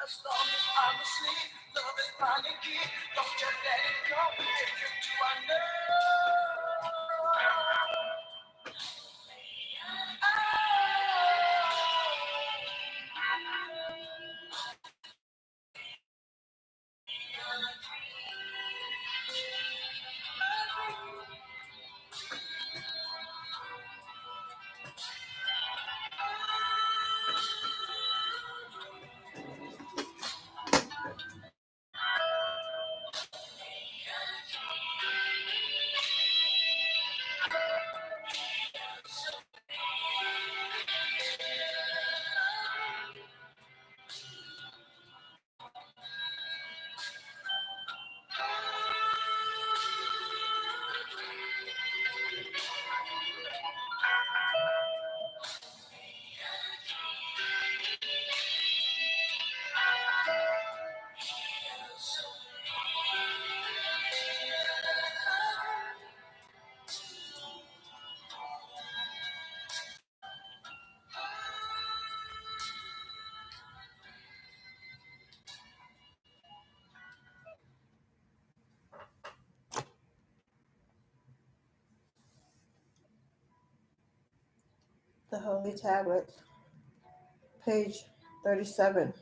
As long as I'm asleep, love is my key. Don't you let it go. If you do, I know. The Holy Tablet, page 37.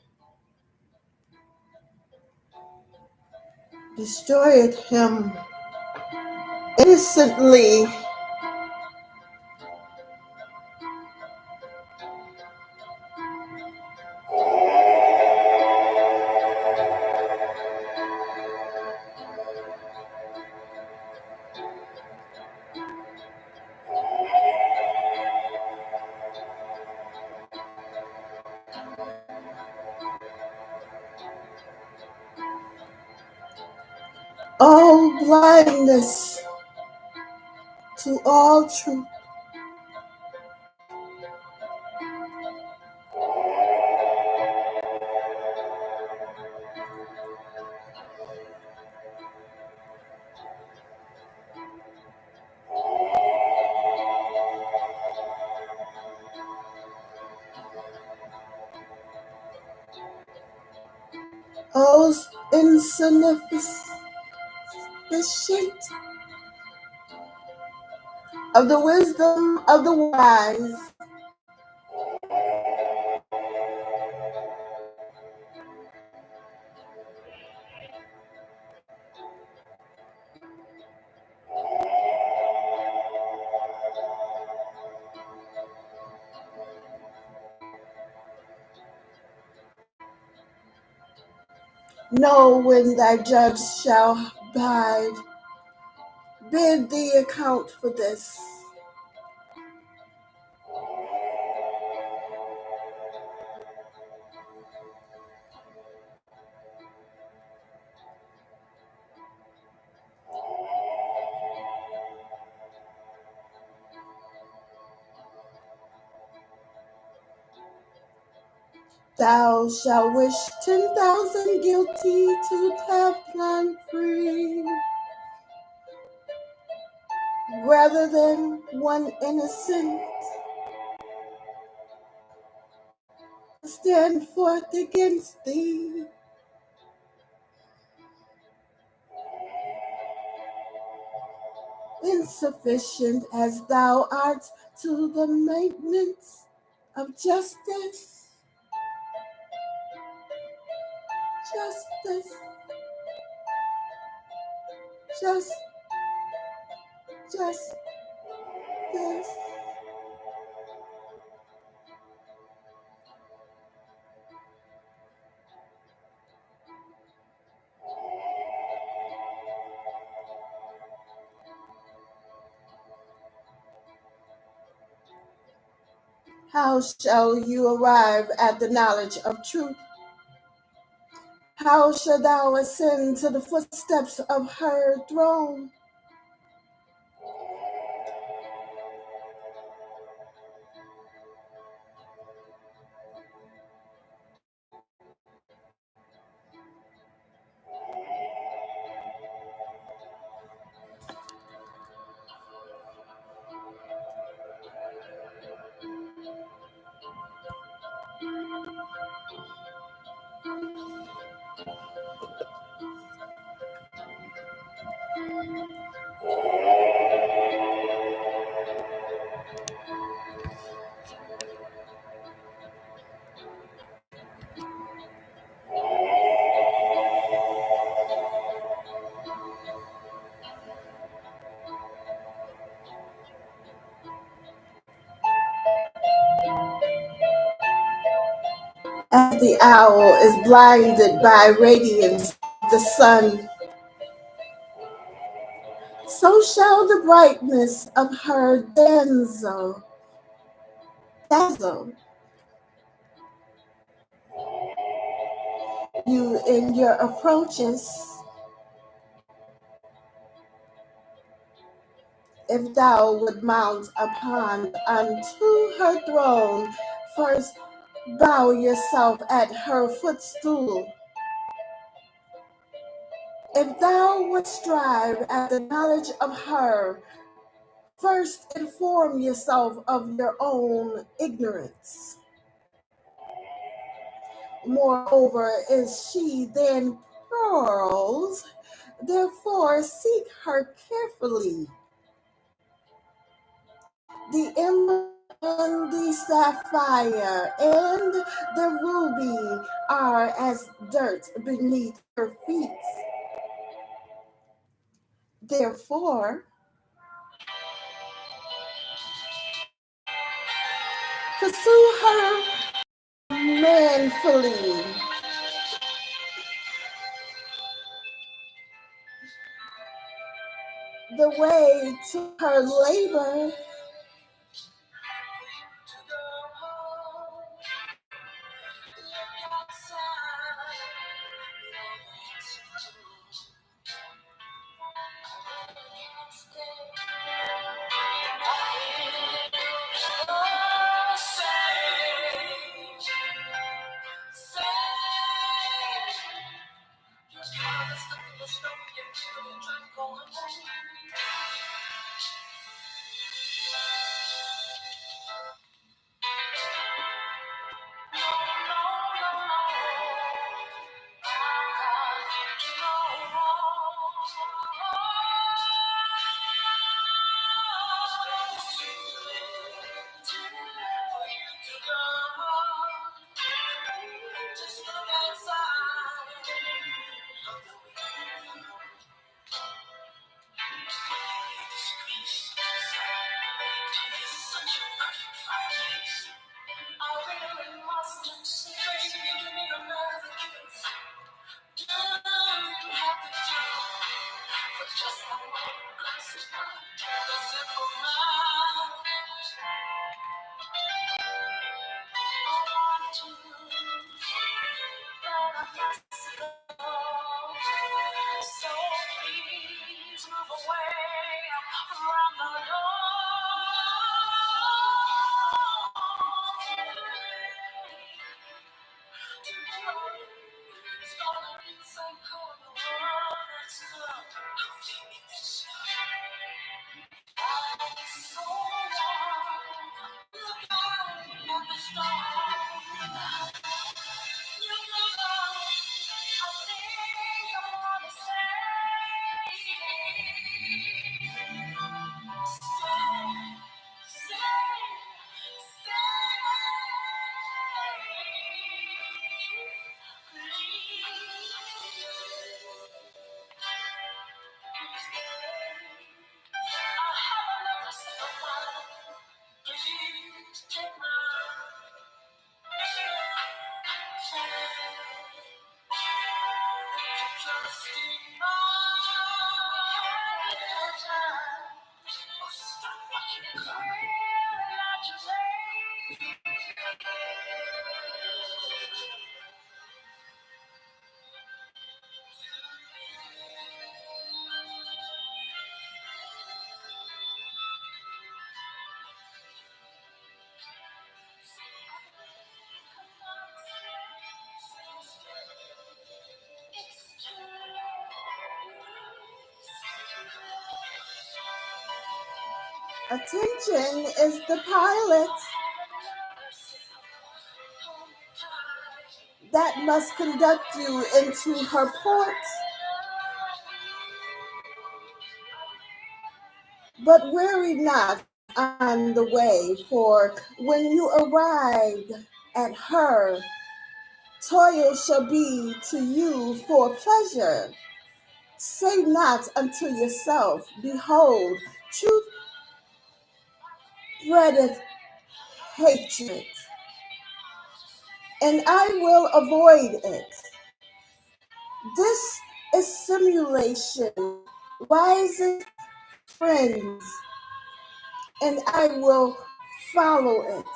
Destroyed him innocently. All blindness to all truth. All insufficient of the wisdom of the wise. Know when thy judge shall abide. Bid thee account for this. Thou shalt wish 10,000 guilty to have gone free, rather than one innocent stand forth against thee. Insufficient as thou art to the maintenance of justice, justice, justice. How shall you arrive at the knowledge of truth? How shalt thou ascend to the footsteps of her throne? The owl is blinded by radiance of the sun. So shall the brightness of her dazzle you in your approaches. If thou would mount upon unto her throne, first bow yourself at her footstool. If thou would strive at the knowledge of her, first inform yourself of your own ignorance. Moreover, is she than pearls, therefore seek her carefully. The emerald and the sapphire and the ruby are as dirt beneath her feet. Therefore, pursue her manfully. The way to her labor attention is the pilot that must conduct you into her port. But weary not on the way, for when you arrive at her, toil shall be to you for pleasure. Say not unto yourself, behold, truth breedeth hatred, and I will avoid it. This is simulation, rises friends, and I will follow it.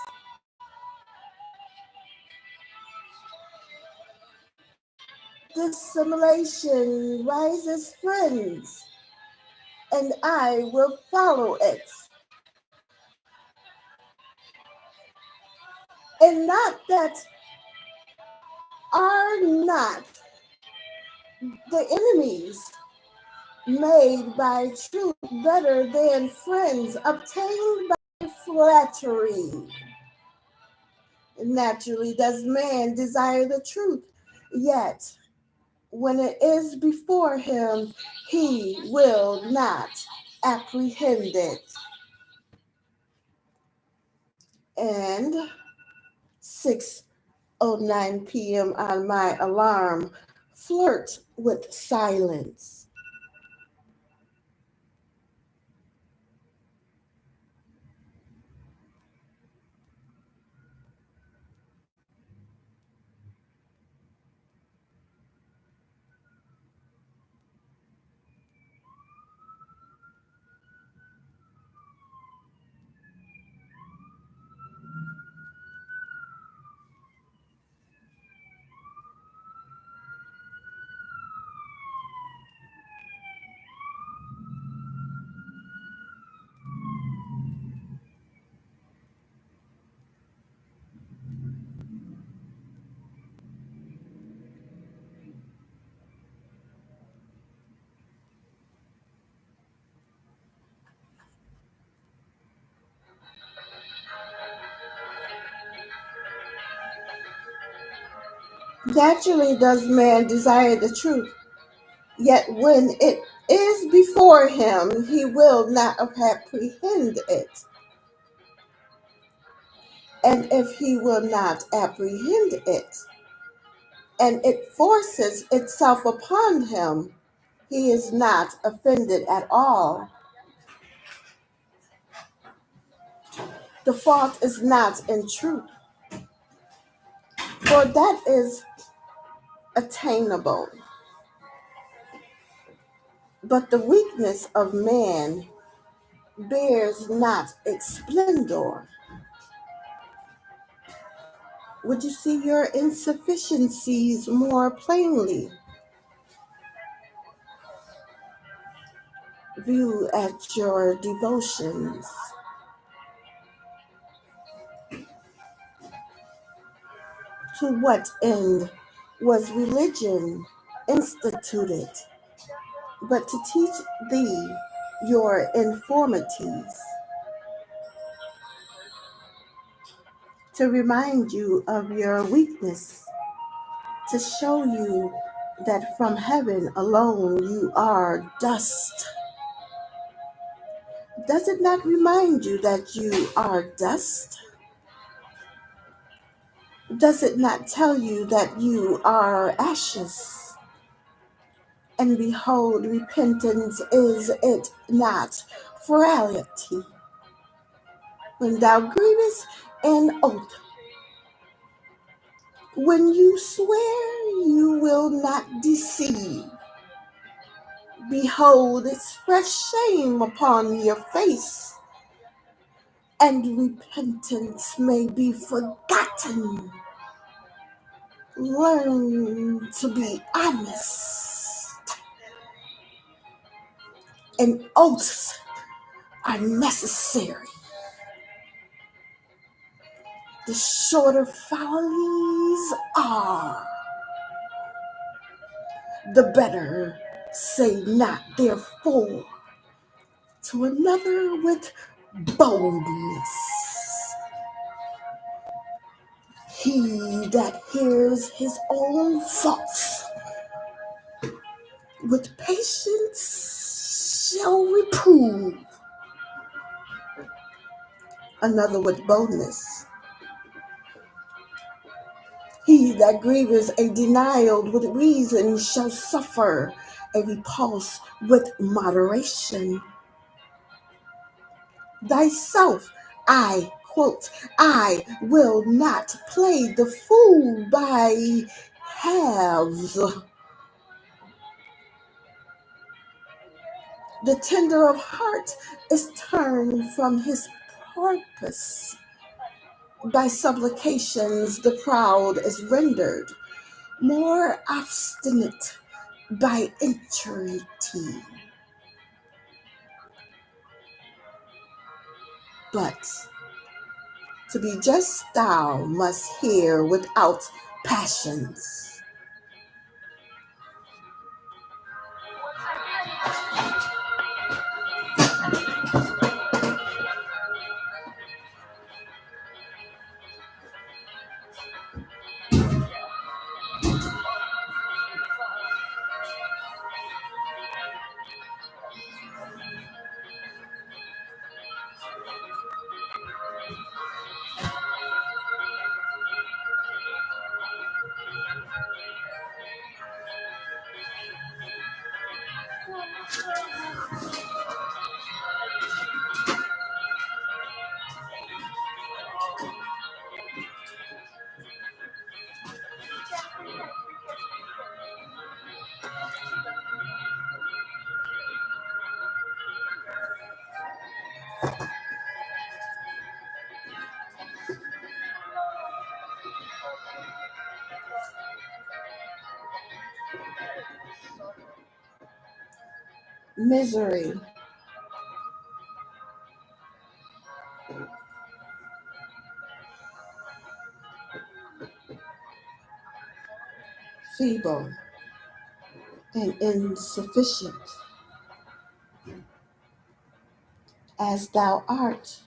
This simulation rises friends, and I will follow it. And not that are not the enemies made by truth better than friends obtained by flattery. Naturally, does man desire the truth, yet when it is before him, he will not apprehend it. And 6:09 p.m. on my alarm, flirt with silence. Naturally does man desire the truth, yet when it is before him, he will not apprehend it. And if he will not apprehend it, and it forces itself upon him, he is not offended at all. The fault is not in truth, for that is attainable. But the weakness of man bears not its splendor. Would you see your insufficiencies more plainly? View at your devotions. To what end was religion instituted, but to teach thee your infirmities, to remind you of your weakness, to show you that from heaven alone you are dust? Does it not remind you that you are dust? Does it not tell you that you are ashes? And behold, repentance is it not frailty? When thou grievest an oath, when you swear you will not deceive, behold, express shame upon your face, and repentance may be forgotten. Learn to be honest, and oaths are necessary. The shorter follies are, the better. Say not therefore to another with boldness. He that hears his own faults with patience shall reprove another with boldness. He that grieveth a denial with reason shall suffer a repulse with moderation. Thyself I quote, I will not play the fool by halves. The tender of heart is turned from his purpose. By supplications the proud is rendered more obstinate by entreaty. But to be just thou must hear without passions. Misery, feeble and insufficient as thou art,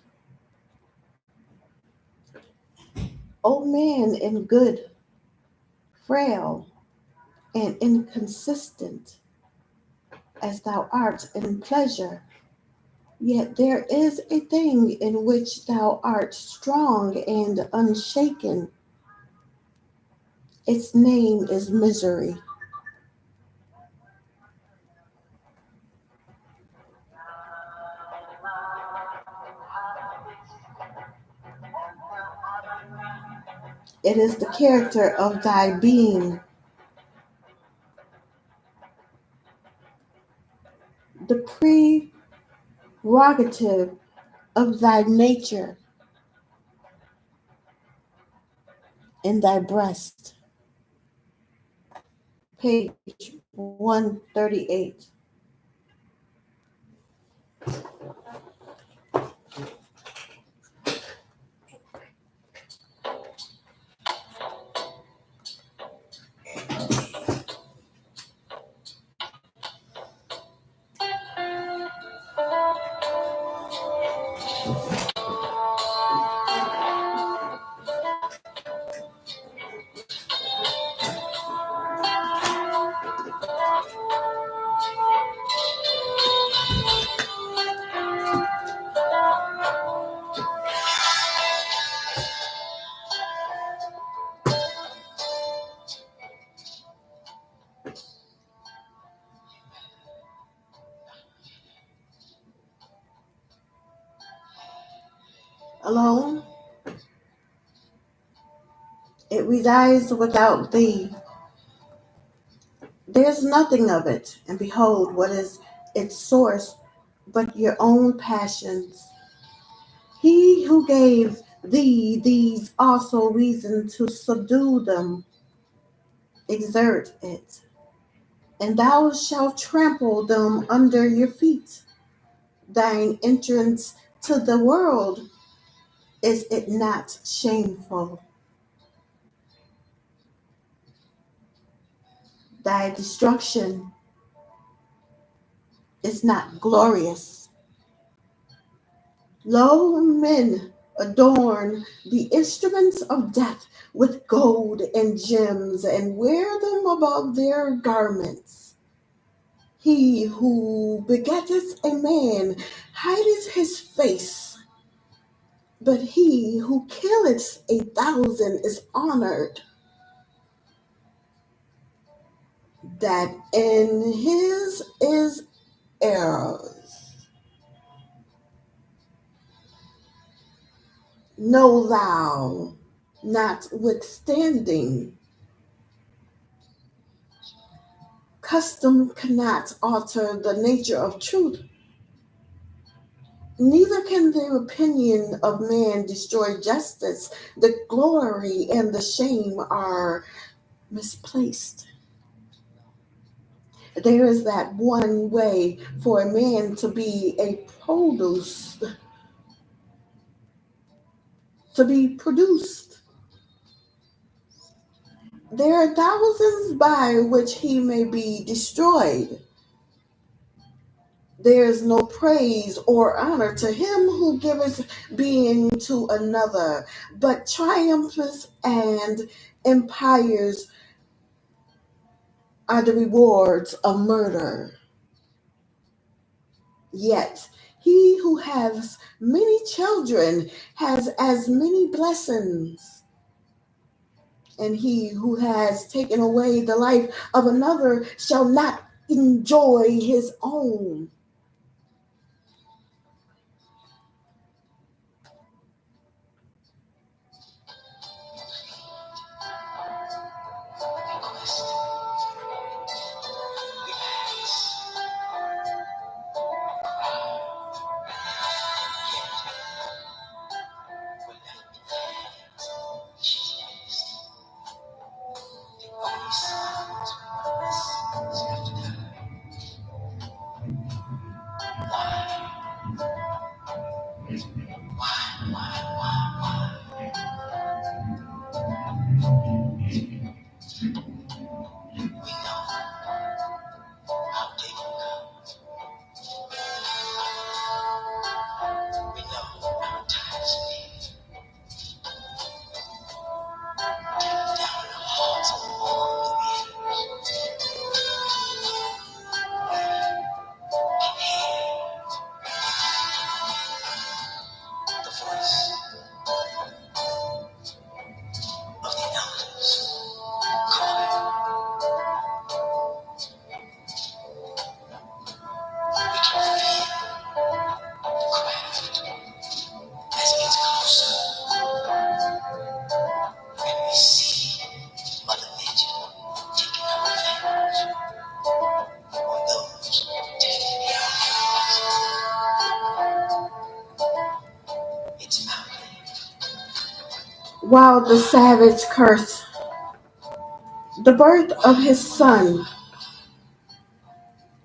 O man, and good, frail, and inconsistent as thou art in pleasure, yet there is a thing in which thou art strong and unshaken. Its name is misery. It is the character of thy being, the prerogative of thy nature in thy breast. Page 138. Alone, it resides without thee. There is nothing of it, and behold, what is its source but your own passions? He who gave thee these also reason to subdue them, exert it, and thou shalt trample them under your feet. Thine entrance to the world, is it not shameful? Thy destruction is not glorious. Lo, men adorn the instruments of death with gold and gems and wear them above their garments. He who begetteth a man hideth his face, but he who killeth 1,000 is honored. That in his is errors. Know thou, notwithstanding, custom cannot alter the nature of truth, neither can the opinion of man destroy justice. The glory and the shame are misplaced. There is that one way for a man to be a produce, to be produced. There are thousands by which he may be destroyed. There is no praise or honor to him who giveth being to another, but triumphs and empires are the rewards of murder. Yet he who has many children has as many blessings, and he who has taken away the life of another shall not enjoy his own. While the savage curse the birth of his son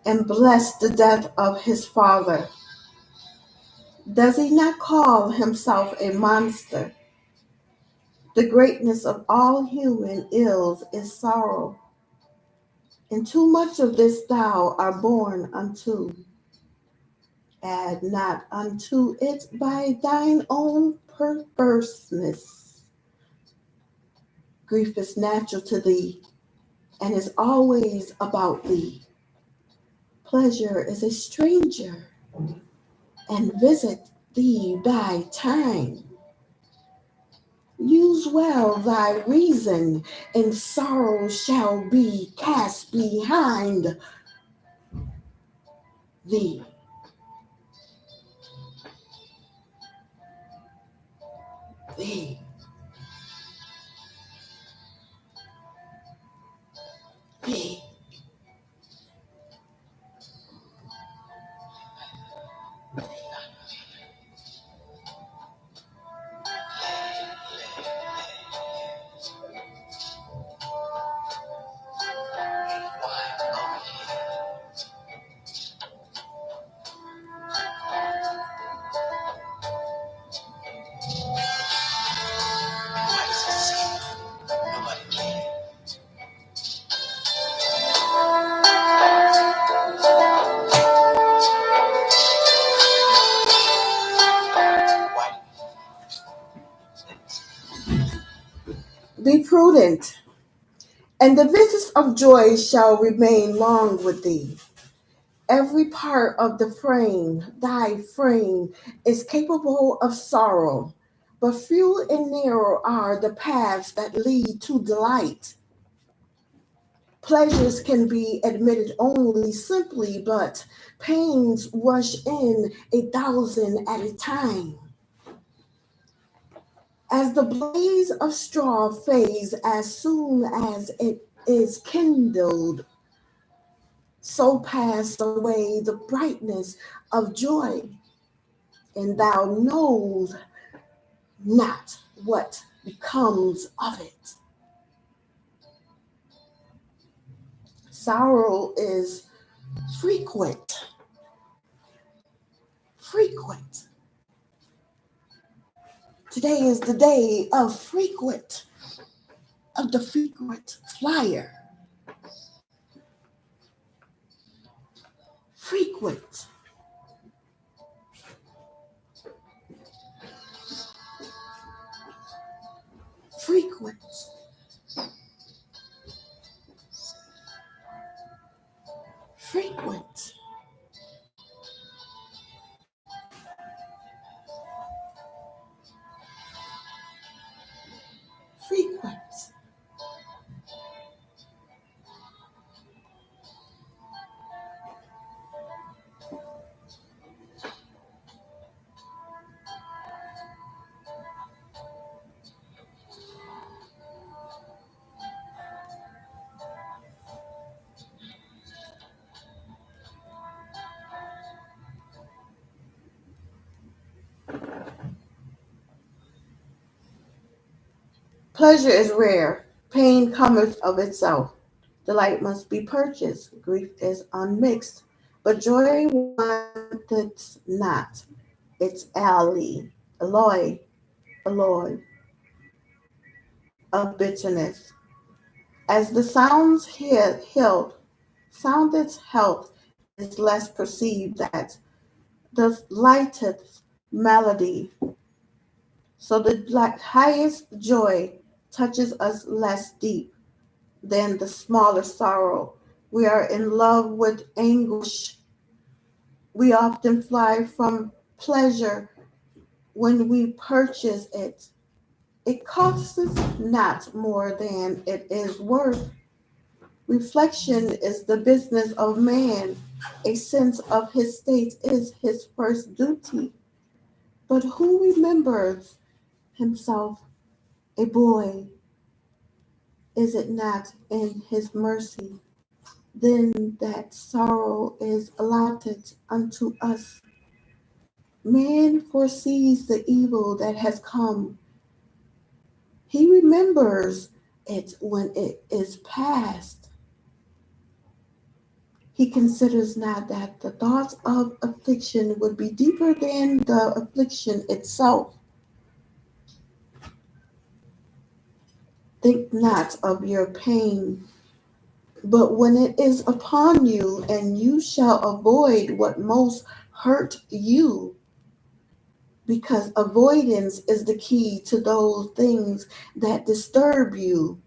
and bless the death of his father, does he not call himself a monster? The greatness of all human ills is sorrow, and too much of this thou art born unto. Add not unto it by thine own perverseness. Grief is natural to thee, and is always about thee. Pleasure is a stranger, and visit thee by time. Use well thy reason, and sorrow shall be cast behind thee. Thee. Thee. Be prudent, and the visits of joy shall remain long with thee. Every part of the frame, thy frame, is capable of sorrow, but few and narrow are the paths that lead to delight. Pleasures can be admitted only simply, but pains rush in 1,000 at a time. As the blaze of straw fades as soon as it is kindled, so passed away the brightness of joy, and thou knows not what becomes of it. Sorrow is frequent, frequent. Today is the day of the frequent flyer. Frequent. Frequent. Frequent. Frequent. Pleasure is rare. Pain cometh of itself. Delight must be purchased. Grief is unmixed. But joy wanteth not its alloy of bitterness. As the soundeth health is less perceived that the lightest melody. So the highest joy touches us less deep than the smaller sorrow. We are in love with anguish. We often fly from pleasure when we purchase it. It costs us not more than it is worth. Reflection is the business of man. A sense of his state is his first duty. But who remembers himself a boy? Is it not in his mercy? Then that sorrow is allotted unto us. Man foresees the evil that has come. He remembers it when it is past. He considers not that the thoughts of affliction would be deeper than the affliction itself. Think not of your pain, but when it is upon you, and you shall avoid what most hurt you, because avoidance is the key to those things that disturb you.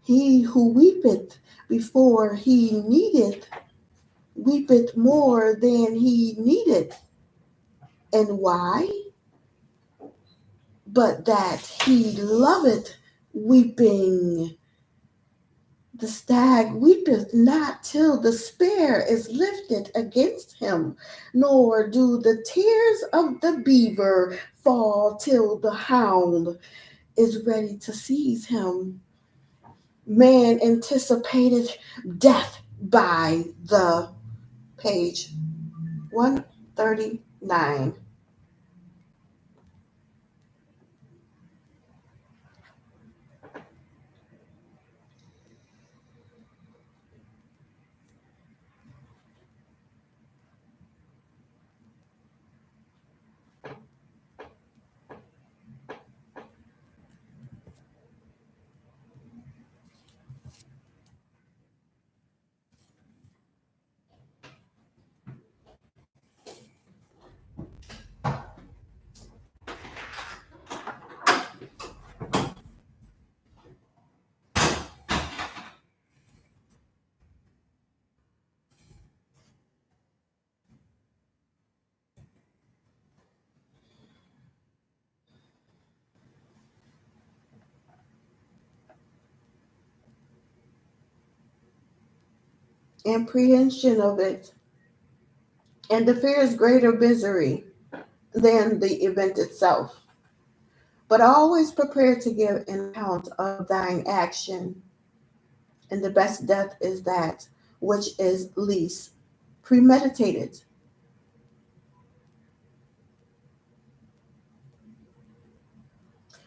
He who weepeth before he needeth, weepeth more than he needeth. And why? But that he loveth weeping. The stag weepeth not till despair is lifted against him, nor do the tears of the beaver fall till the hound is ready to seize him. Man anticipated death by the page 139. Apprehension of it, and the fear is greater misery than the event itself. but always prepared to give an account of thine action. And the best death is that which is least premeditated.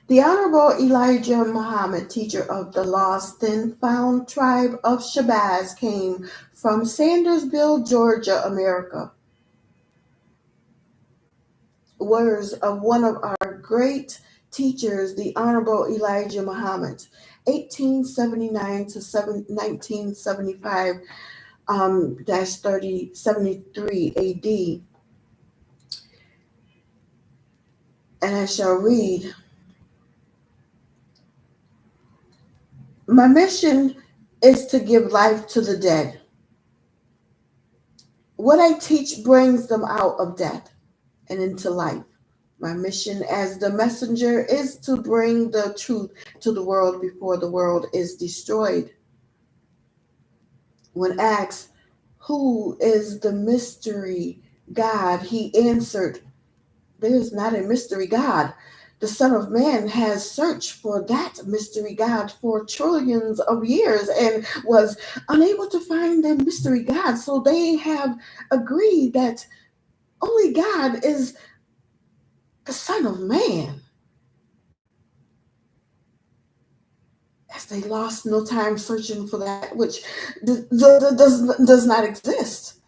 The Honorable Elijah Muhammad, teacher of the lost and found tribe of Shabazz, came from Sandersville, Georgia, America. Words of one of our great teachers, the Honorable Elijah Muhammad, 1879 to 1975 -73 AD. And I shall read. My mission is to give life to the dead. What I teach brings them out of death and into life. My mission as the messenger is to bring the truth to the world before the world is destroyed. When asked, who is the mystery God? He answered, there is not a mystery God. The Son of Man has searched for that mystery God for trillions of years and was unable to find a mystery God. So they have agreed that only God is the Son of Man. As they lost no time searching for that which does not exist.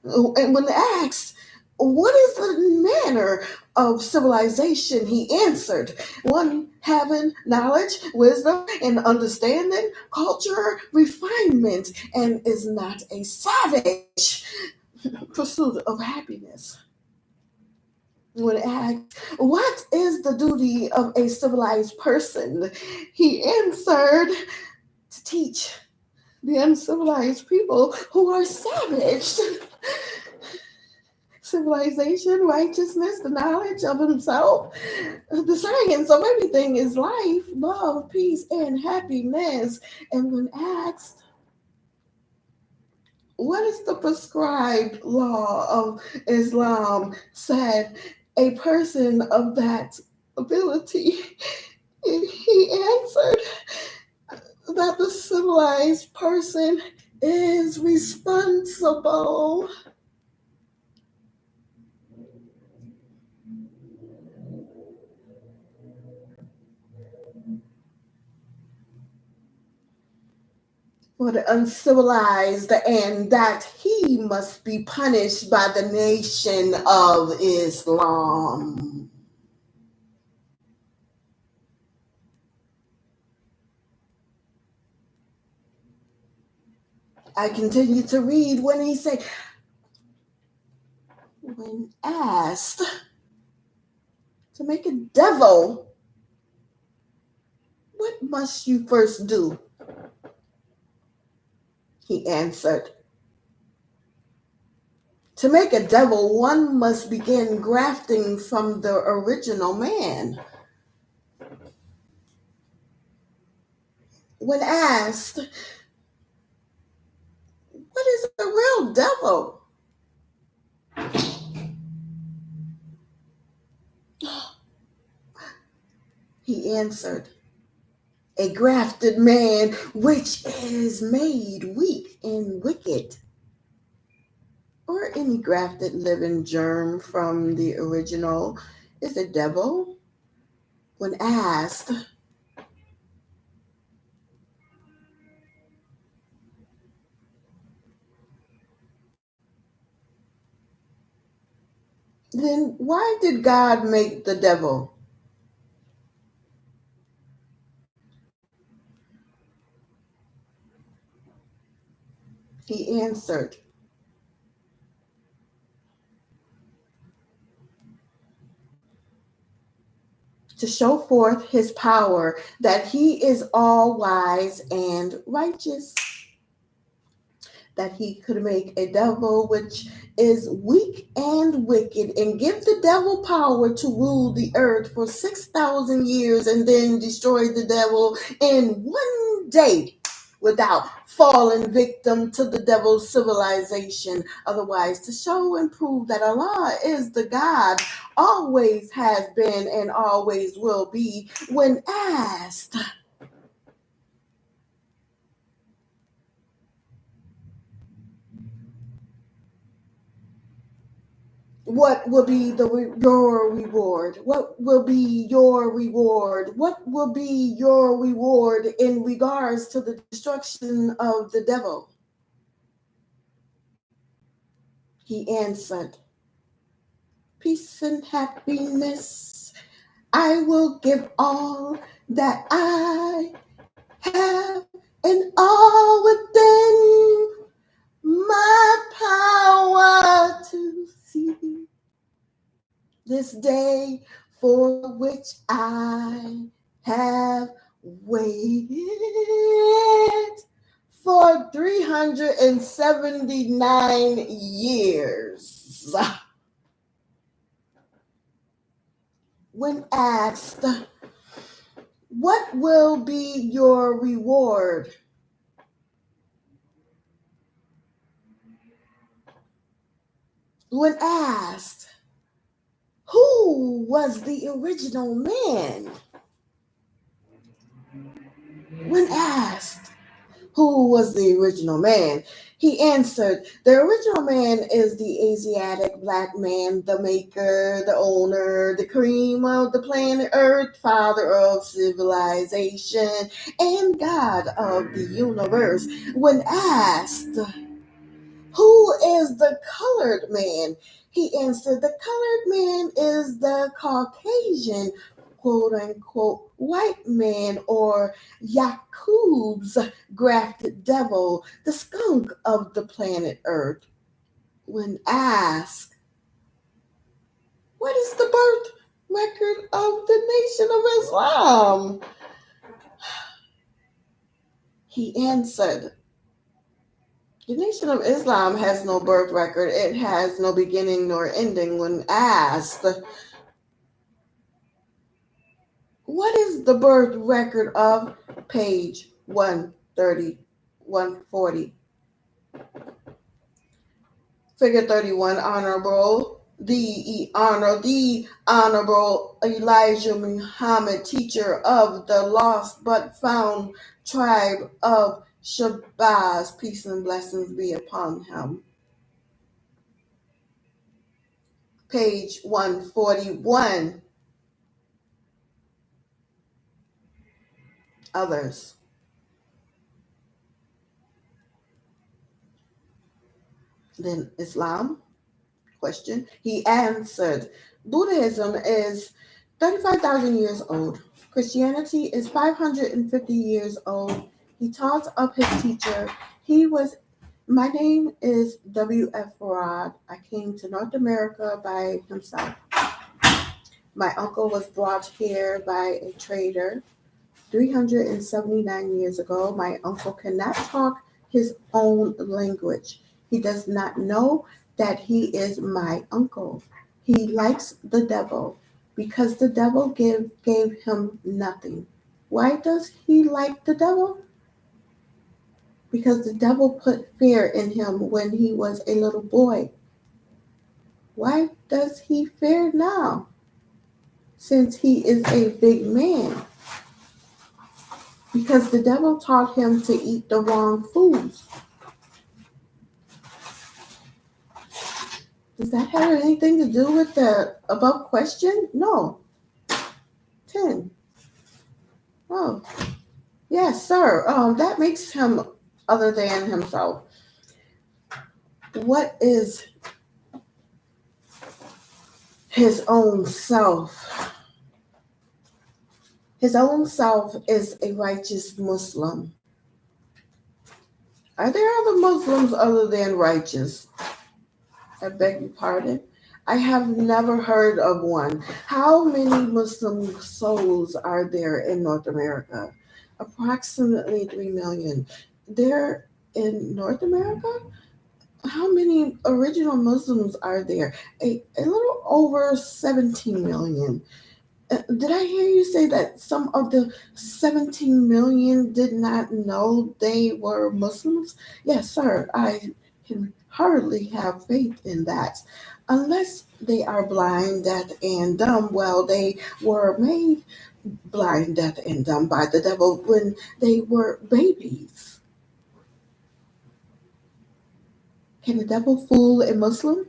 And when asked, what is the manner of civilization? He answered, one having knowledge, wisdom, and understanding, culture, refinement, and is not a savage pursuit of happiness. When asked, what is the duty of a civilized person? He answered, to teach the uncivilized people who are savage. Civilization, righteousness, the knowledge of himself, the science of everything is life, love, peace, and happiness. And when asked, what is the prescribed law of Islam, said a person of that ability, he answered that the civilized person is responsible for the uncivilized, and that he must be punished by the nation of Islam. I continue to read when he said, when asked to make a devil, what must you first do? He answered, to make a devil, one must begin grafting from the original man. When asked, what is a real devil? He answered, a grafted man which is made weak and wicked, or any grafted living germ from the original is a devil. When asked, then why did God make the devil? He answered, to show forth his power, that he is all wise and righteous, that he could make a devil which is weak and wicked, and give the devil power to rule the earth for 6,000 years, and then destroy the devil in one day. without falling victim to the devil's civilization. Otherwise, to show and prove that Allah is the God, always has been and always will be. When asked, what will be your reward? What will be your reward? What will be your reward in regards to the destruction of the devil? He answered, peace and happiness. I will give all that I have and all within my power to see this day for which I have waited for 379 years. When asked, what will be your reward? When asked, who was the original man? When asked, who was the original man? He answered, the original man is the Asiatic black man, the maker, the owner, the cream of the planet Earth, father of civilization, and God of the universe. When asked, who is the colored man? He answered, the colored man is the Caucasian, quote unquote, white man, or Yakub's grafted devil, the skunk of the planet Earth. When asked, what is the birth record of the Nation of Islam? He answered, the Nation of Islam has no birth record. It has no beginning nor ending. When asked, what is the birth record of page 130, 140? Figure 31, the Honorable Elijah Muhammad, teacher of the lost but found tribe of Shabazz, peace and blessings be upon him. Page 141. Others. Then Islam? Question. He answered, Buddhism is 35,000 years old. Christianity is 550 years old. He taught of his teacher. My name is W.F. Farad. I came to North America by himself. My uncle was brought here by a trader 379 years ago. My uncle cannot talk his own language. He does not know that he is my uncle. He likes the devil because the devil gave him nothing. Why does he like the devil? Because the devil put fear in him when he was a little boy. Why does he fear now? Since he is a big man. Because the devil taught him to eat the wrong foods. Does that have anything to do with the above question? No. 10. Oh, yes, sir. That makes him other than himself. What is his own self? His own self is a righteous Muslim. Are there other Muslims other than righteous? I beg your pardon? I have never heard of one. How many Muslim souls are there in North America? Approximately 3 million. They're in North America? How many original Muslims are there? A little over 17 million. Did I hear you say that some of the 17 million did not know they were Muslims? Yes, sir. I can hardly have faith in that. Unless they are blind, deaf, and dumb. Well, they were made blind, deaf, and dumb by the devil when they were babies. Can the devil fool a Muslim?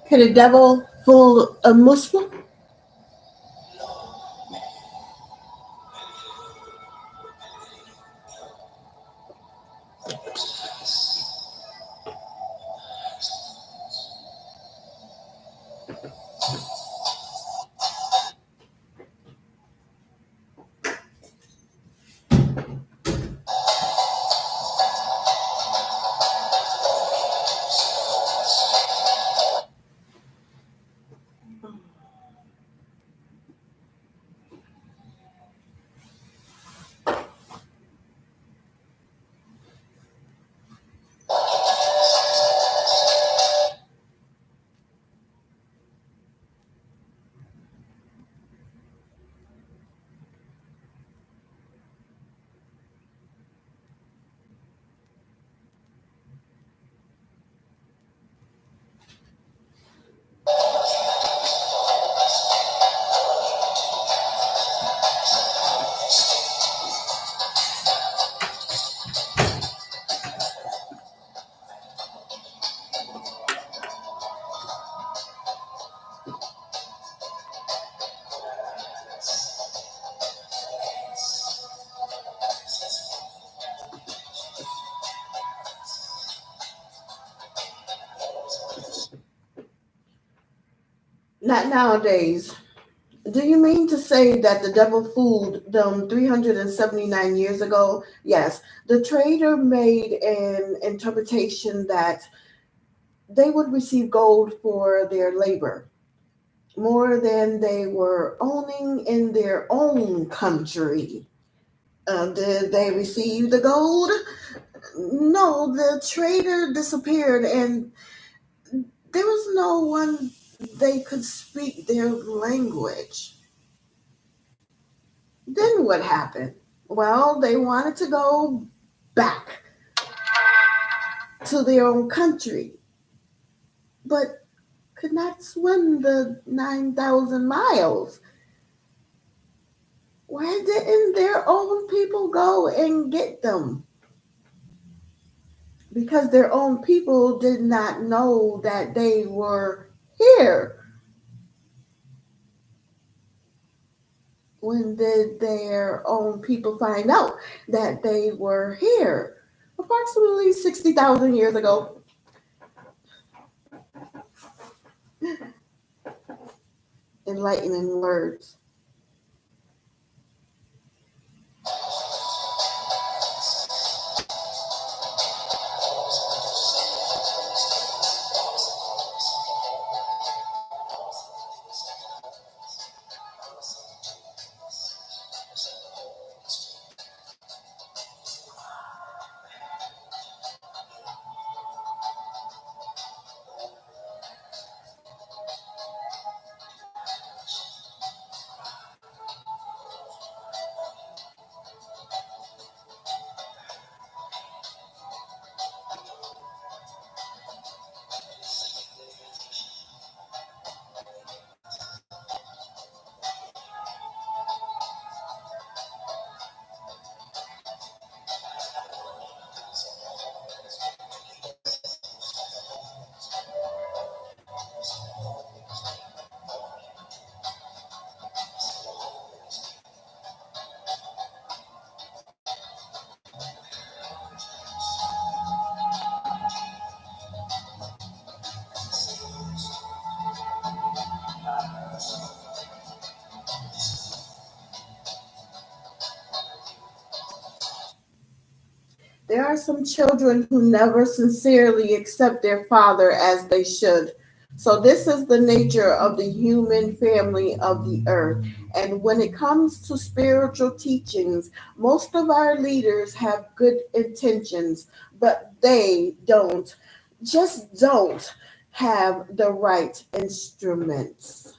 Can the devil fool a Muslim? Not nowadays. Do you mean to say that the devil fooled them 379 years ago? Yes. The trader made an interpretation that they would receive gold for their labor, more than they were owning in their own country. Did they receive the gold? No, the trader disappeared and there was no one they could speak their language. Then what happened? Well, they wanted to go back to their own country, but could not swim the 9,000 miles. Why didn't their own people go and get them? Because their own people did not know that they were here. When did their own people find out that they were here? Approximately 60,000 years ago. Enlightening words. There are some children who never sincerely accept their father as they should. So, this is the nature of the human family of the earth. And when it comes to spiritual teachings, most of our leaders have good intentions, but they just don't have the right instruments.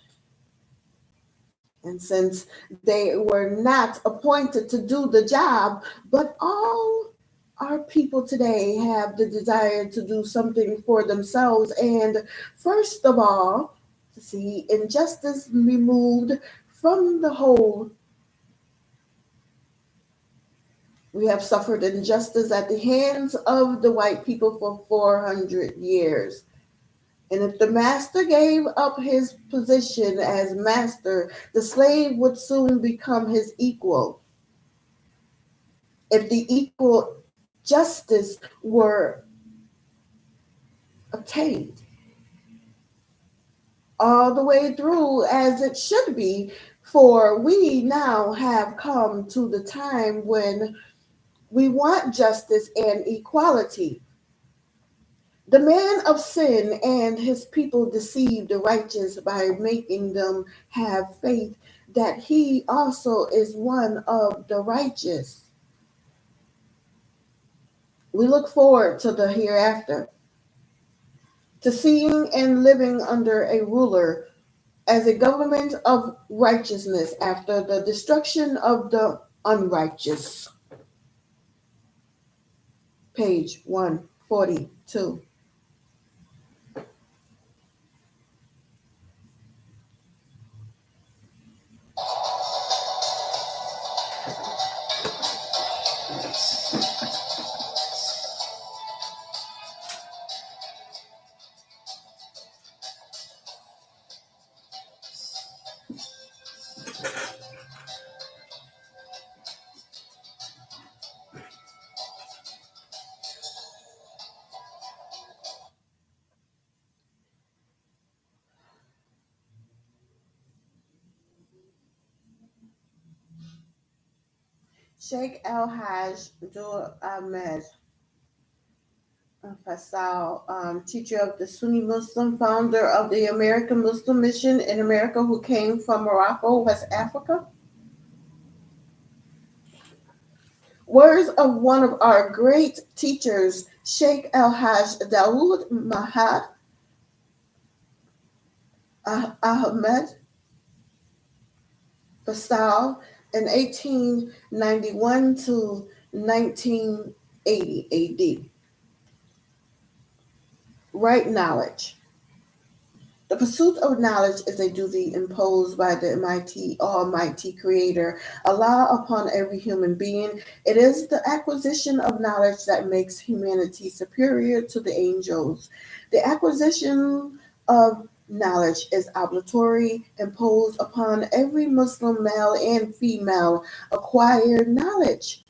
And since they were not appointed to do the job, but all our people today have the desire to do something for themselves. And first of all, to see injustice removed from the whole, we have suffered injustice at the hands of the white people for 400 years. And if the master gave up his position as master, the slave would soon become his equal. If the equal justice were obtained all the way through as it should be, for we now have come to the time when we want justice and equality. The man of sin and his people deceived the righteous by making them have faith that he also is one of the righteous. We look forward to the hereafter, to seeing and living under a ruler as a government of righteousness after the destruction of the unrighteous. Page 142. Sheikh Al Hajj Dur Ahmed Faisal, teacher of the Sunni Muslim, founder of the American Muslim Mission in America, who came from Morocco, West Africa. Words of one of our great teachers, Sheikh Al Hajj Dawood Mahad Ahmed Faisal in 1891 to 1980 AD. Right knowledge. The pursuit of knowledge is a duty imposed by the Almighty Creator, Allah, upon every human being. It is the acquisition of knowledge that makes humanity superior to the angels. The acquisition of knowledge is obligatory, imposed upon every Muslim male and female. Acquire knowledge.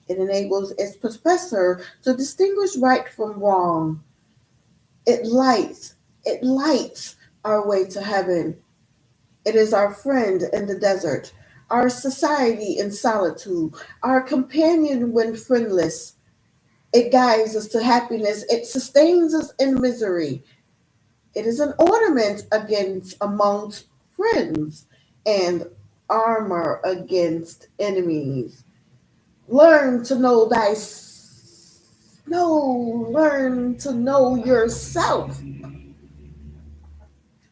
It enables its possessor to distinguish right from wrong. It lights our way to heaven. It is our friend in the desert, our society in solitude, our companion when friendless. It guides us to happiness. It sustains us in misery. It is an ornament against amongst friends and armor against enemies. Learn to know learn to know yourself.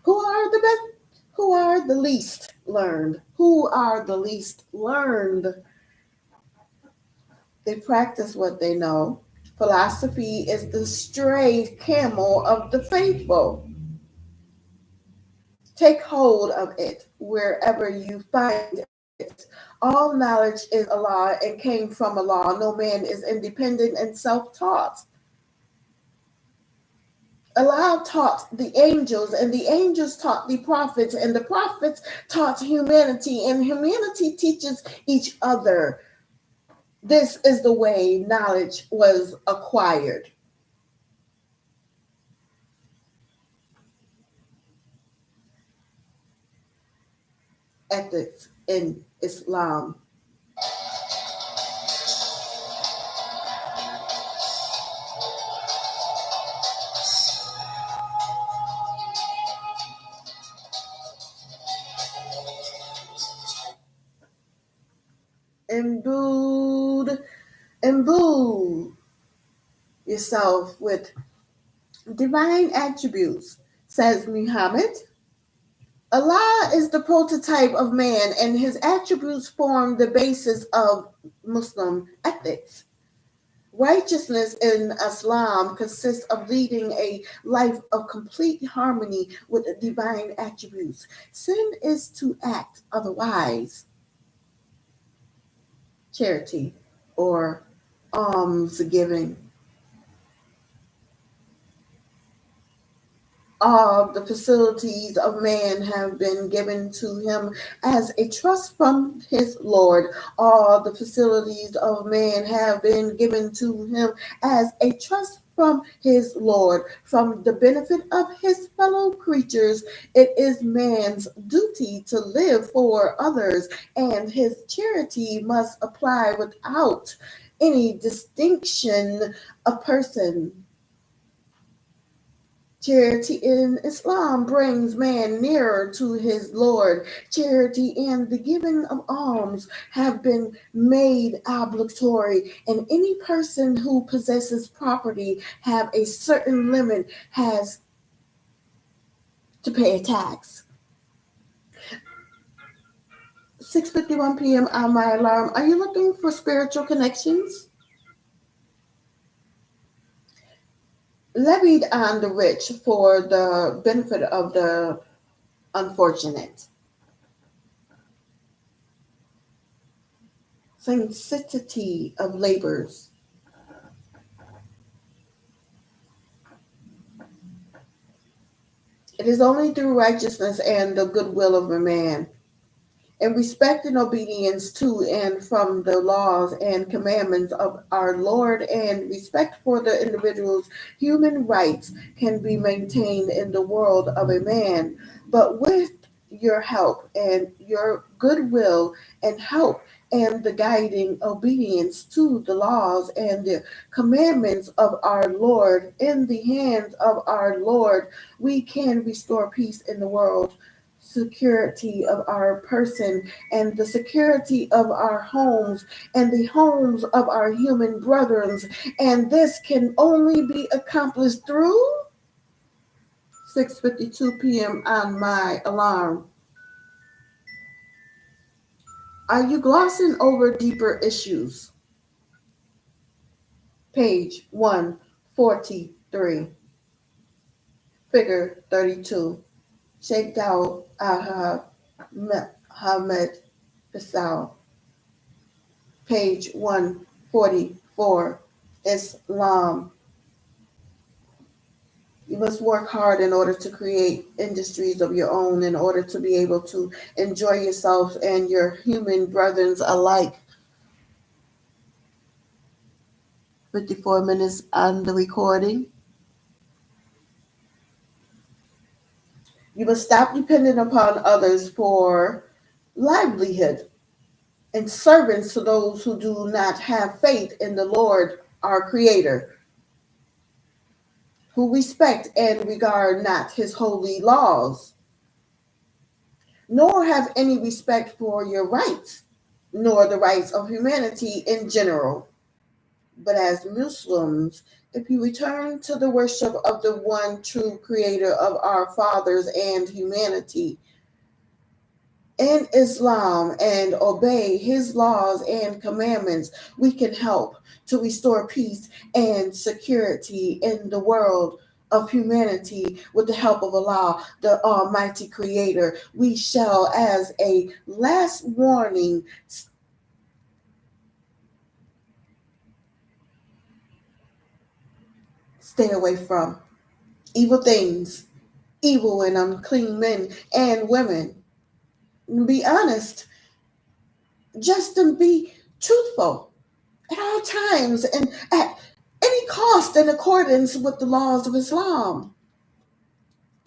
Who are the best? Who are the least learned? Who are the least learned? They practice what they know. Philosophy is the stray camel of the faithful. Take hold of it wherever you find it. All knowledge is Allah and came from Allah. No man is independent and self taught. Allah taught the angels, and the angels taught the prophets, and the prophets taught humanity, and humanity teaches each other. This is the way knowledge was acquired. Ethics in Islam. imbue yourself with divine attributes, says Muhammad. Allah is the prototype of man, and his attributes form the basis of Muslim ethics. Righteousness in Islam consists of leading a life of complete harmony with the divine attributes. Sin is to act otherwise. Charity or almsgiving. All the facilities of man have been given to him as a trust from his Lord. All the facilities of man have been given to him as a trust from his Lord. From the benefit of his fellow creatures, it is man's duty to live for others, and his charity must apply without any distinction of person. Charity in Islam brings man nearer to his Lord. Charity and the giving of alms have been made obligatory, and any person who possesses property have a certain limit has to pay a tax. 6:51 p.m. on my alarm. Are you looking for spiritual connections? Levied on the rich for the benefit of the unfortunate. Sanctity of labors. It is only through righteousness and the goodwill of a man, in respect and obedience to and from the laws and commandments of our Lord, and respect for the individual's human rights can be maintained in the world of a man. But with your help and your goodwill and help and the guiding obedience to the laws and the commandments of our Lord, in the hands of our Lord, we can restore peace in the world, security of our person, and the security of our homes and the homes of our human brethren. And this can only be accomplished through 6:52 p.m. on my alarm. Are you glossing over deeper issues? Page 143, figure 32. Sheikh Dawud Ahmed Bissau. Page 144, Islam. You must work hard in order to create industries of your own, in order to be able to enjoy yourself and your human brethren alike. 54 minutes on the recording. You must stop depending upon others for livelihood and servants to those who do not have faith in the Lord, our Creator, who respect and regard not his holy laws, nor have any respect for your rights, nor the rights of humanity in general. But as Muslims, if you return to the worship of the one true creator of our fathers and humanity in Islam and obey his laws and commandments, we can help to restore peace and security in the world of humanity with the help of Allah, the Almighty Creator. We shall, as a last warning, stay away from evil things, evil and unclean men and women. Be honest, just to be truthful at all times and at any cost in accordance with the laws of Islam.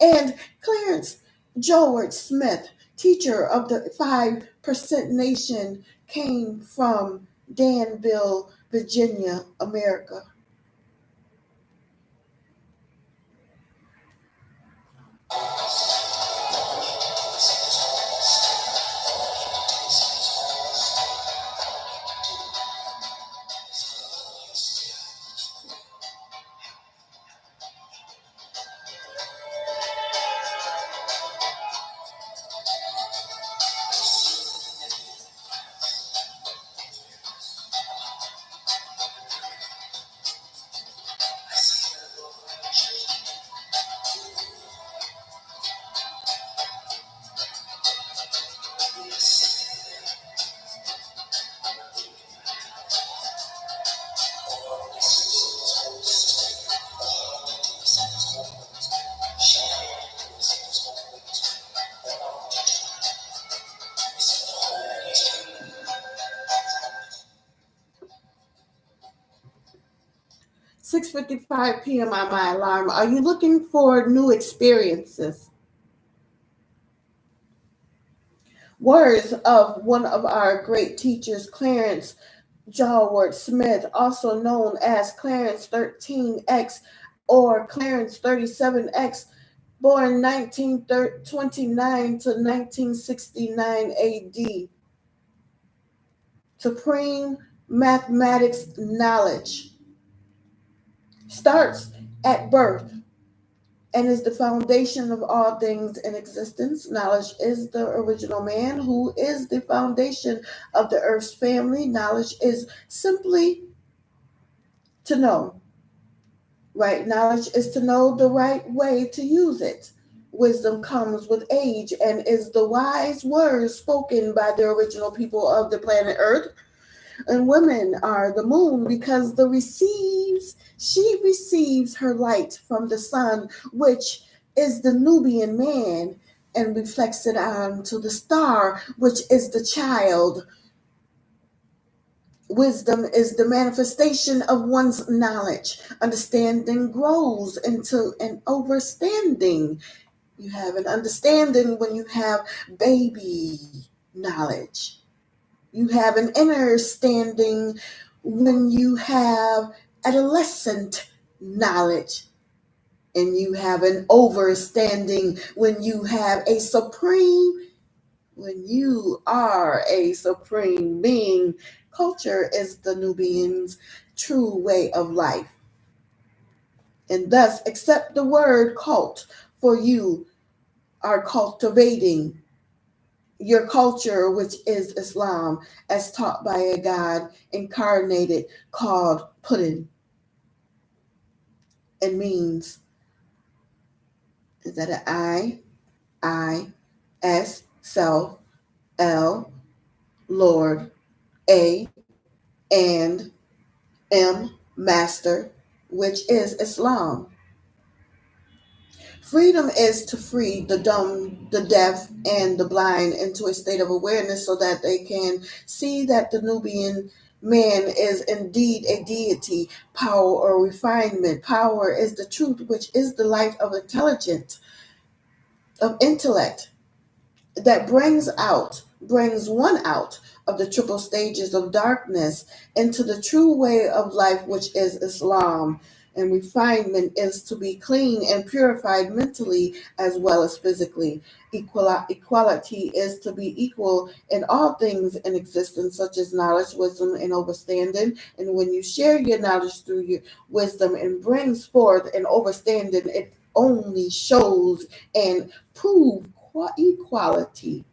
And Clarence George Smith, teacher of the 5% Nation, came from Danville, Virginia, America. 6:55 p.m. on my alarm. Are you looking for new experiences? Words of one of our great teachers, Clarence Jaward Smith, also known as Clarence 13X or Clarence 37X, born 1929 to 1969 AD. Supreme mathematics knowledge starts at birth and is the foundation of all things in existence. Knowledge is the original man who is the foundation of the earth's family. Knowledge is simply to know. Right knowledge is to know the right way to use it. Wisdom comes with age and is the wise words spoken by the original people of the planet Earth. And women are the moon because she receives her light from the sun, which is the Nubian man, and reflects it onto the star, which is the child. Wisdom is the manifestation of one's knowledge. Understanding grows into an overstanding. You have an understanding when you have baby knowledge. You have an understanding when you have adolescent knowledge. And you have an overstanding when you have a supreme, when you are a supreme being. Culture is the Nubian's true way of life. And thus, accept the word cult, for you are cultivating your culture, which is Islam, as taught by a God incarnated called Puddin. It means, is that an I, S, self, L, Lord, A, and M, master, which is Islam. Freedom is to free the dumb, the deaf, and the blind into a state of awareness so that they can see that the Nubian man is indeed a deity, power or refinement. Power is the truth, which is the light of intelligence, of intellect, that brings one out of the triple stages of darkness into the true way of life, which is Islam. And refinement is to be clean and purified mentally as well as physically. Equality is to be equal in all things in existence, such as knowledge, wisdom, and understanding. And when you share your knowledge through your wisdom and brings forth an understanding, it only shows and proves equality.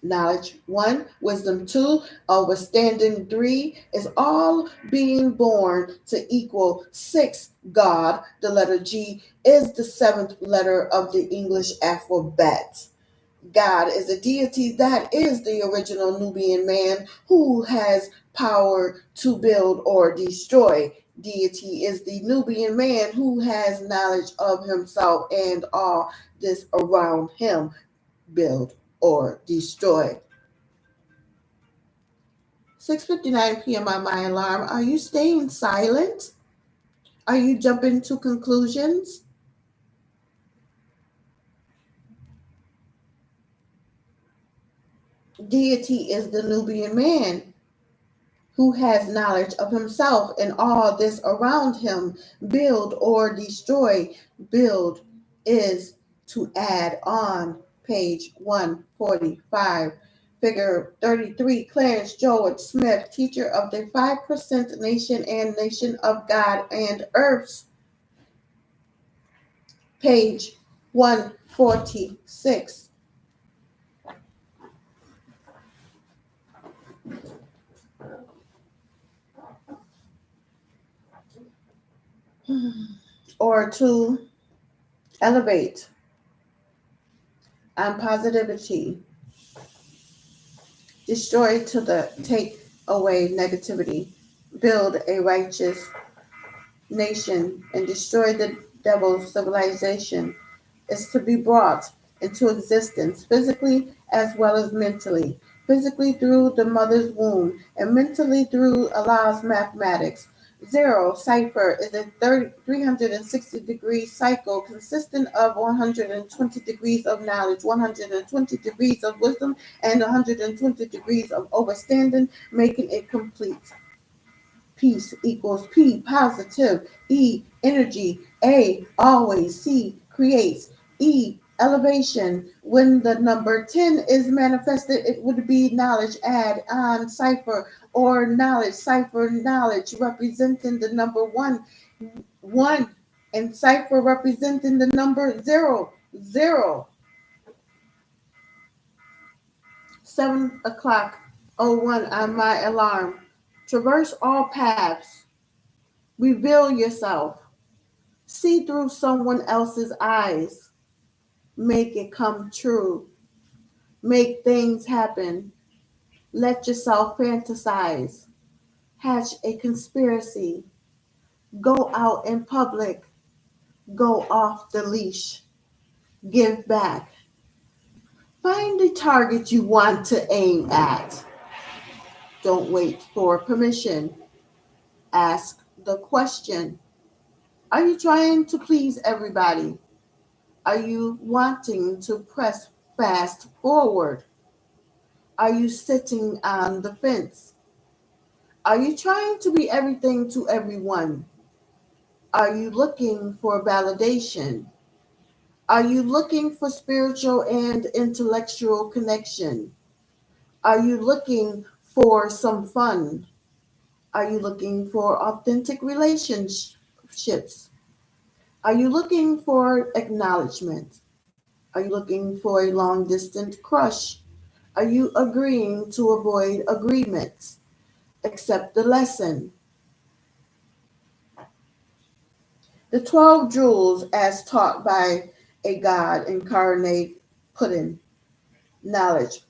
Knowledge 1, wisdom 2, understanding 3 is all being born to equal 6. God, the letter G, is the 7th letter of the English alphabet. God is a deity that is the original Nubian man who has power to build or destroy. Deity is the Nubian man who has knowledge of himself and all this around him, build or destroy. 6:59 p.m. on my alarm. Are you staying silent? Are you jumping to conclusions? Deity is the Nubian man who has knowledge of himself and all this around him, build or destroy. Build is to add on, page 145. Figure 33, Clarence Jaward Smith, teacher of the 5% Nation and Nation of God and Earths, page 146. Or to elevate on positivity, destroy to the take away negativity, build a righteous nation, and destroy the devil's civilization is to be brought into existence physically as well as mentally. Physically through the mother's womb and mentally through Allah's mathematics. Zero cipher is a 360-degree cycle consisting of 120 degrees of knowledge, 120 degrees of wisdom, and 120 degrees of understanding, making it complete. Peace equals P, positive, E, energy, A, always, C, creates, E, elevation. When the number 10 is manifested, it would be knowledge, add, on, cipher, or knowledge, cipher, knowledge, representing the number 1, and cipher representing the number 0. 7 o'clock 01 on my alarm. Traverse all paths. Reveal yourself. See through someone else's eyes. Make it come true. Make things happen. Let yourself fantasize. Hatch a conspiracy. Go out in public. Go off the leash. Give back. Find the target you want to aim at. Don't wait for permission. Ask the question. Are you trying to please everybody? Are you wanting to press fast forward? Are you sitting on the fence? Are you trying to be everything to everyone? Are you looking for validation? Are you looking for spiritual and intellectual connection? Are you looking for some fun? Are you looking for authentic relationships? Are you looking for acknowledgement? Are you looking for a long distance crush? Are you agreeing to avoid agreements? Accept the lesson. The 12 jewels, as taught by a God incarnate Puddin, knowledge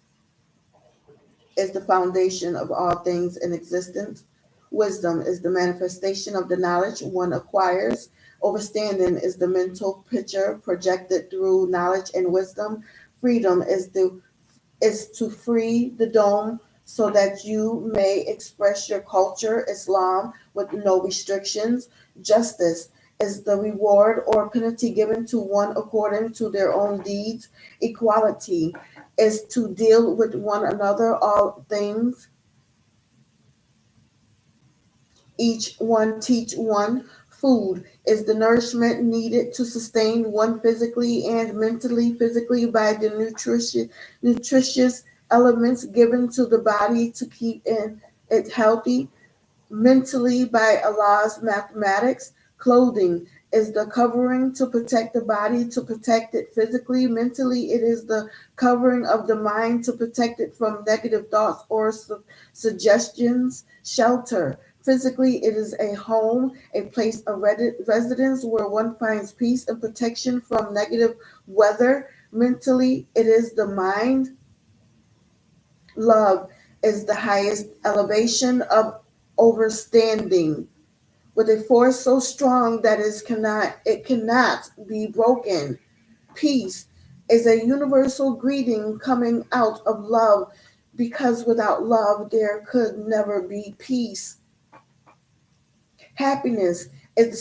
is the foundation of all things in existence. Wisdom is the manifestation of the knowledge one acquires. Understanding is the mental picture projected through knowledge and wisdom. Freedom is to free the dome so that you may express your culture, Islam, with no restrictions. Justice is the reward or penalty given to one according to their own deeds. Equality is to deal with one another all things. Each one teach one. Food is the nourishment needed to sustain one physically and mentally. Physically, by the nutritious elements given to the body to keep it healthy. Mentally, by Allah's mathematics. Clothing is the covering to protect the body, to protect it physically. Mentally, it is the covering of the mind to protect it from negative thoughts or suggestions. Shelter. Physically, it is a home, a place of residence where one finds peace and protection from negative weather. Mentally, it is the mind. Love is the highest elevation of overstanding with a force so strong that it cannot be broken. Peace is a universal greeting coming out of love because without love there could never be peace. Happiness is the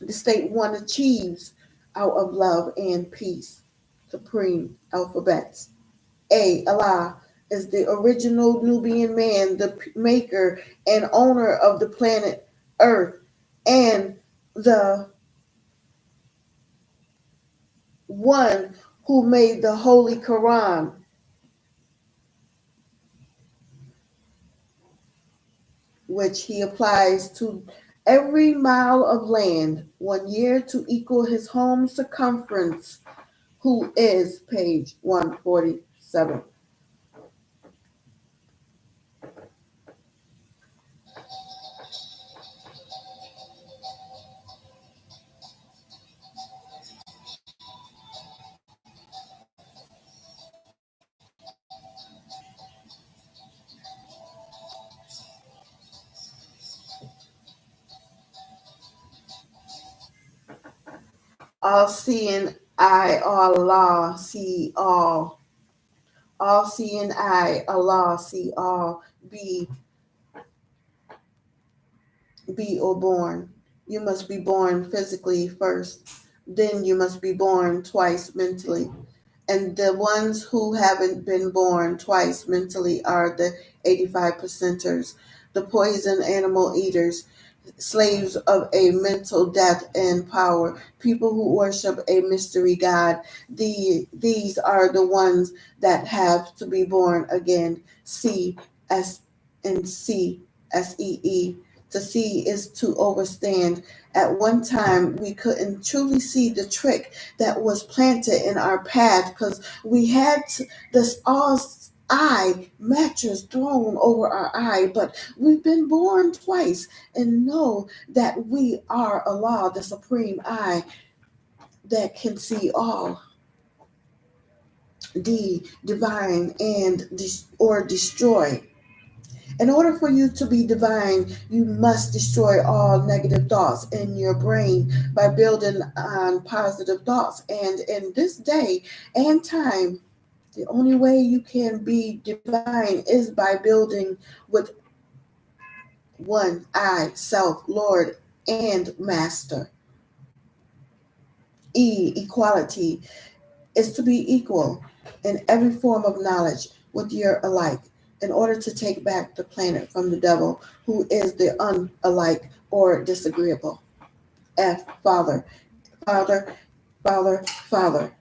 state one achieves out of love and peace. Supreme alphabets. A. Allah is the original Nubian man, the maker and owner of the planet Earth, and the one who made the Holy Quran, which he applies to every mile of land, 1 year to equal his home circumference, who is page 147. All seeing I, Allah, see all. All seeing I, Allah, see all. Be be or born. You must be born physically first. Then you must be born twice mentally. And the ones who haven't been born twice mentally are the 85 percenters, the poison animal eaters, slaves of a mental death and power, people who worship a mystery God. These are the ones that have to be born again. C S and C S E E. To see is to overstand. At one time, we couldn't truly see the trick that was planted in our path because we had this all eye mattress thrown over our eye, but we've been born twice and know that we are Allah, the supreme eye that can see all. D, divine and or destroy. In order for you to be divine, you must destroy all negative thoughts in your brain by building on positive thoughts. And in this day and time, the only way you can be divine is by building with one I, self, Lord, and Master. E, equality, is to be equal in every form of knowledge with your alike in order to take back the planet from the devil, who is the unalike or disagreeable. F, Father. Father, Father, Father.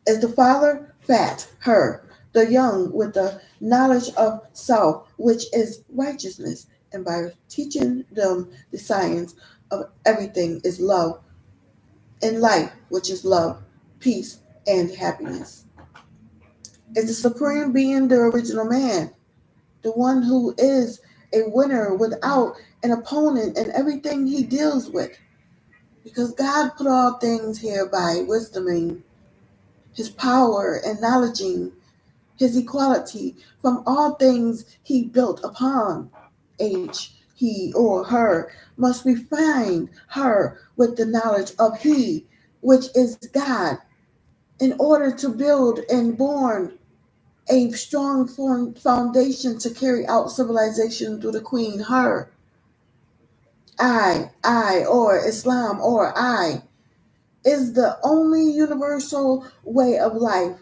Is the Father fat, her, the young with the knowledge of self, which is righteousness, and by teaching them the science of everything is love, and life, which is love, peace, and happiness. Is the Supreme Being the original man, the one who is a winner without an opponent in everything he deals with? Because God put all things here by wisdoming, his power and knowledging, his equality from all things he built upon. H, he or her must refine her with the knowledge of he, which is God, in order to build and born a strong foundation to carry out civilization through the queen, her. I, or Islam, or I, is the only universal way of life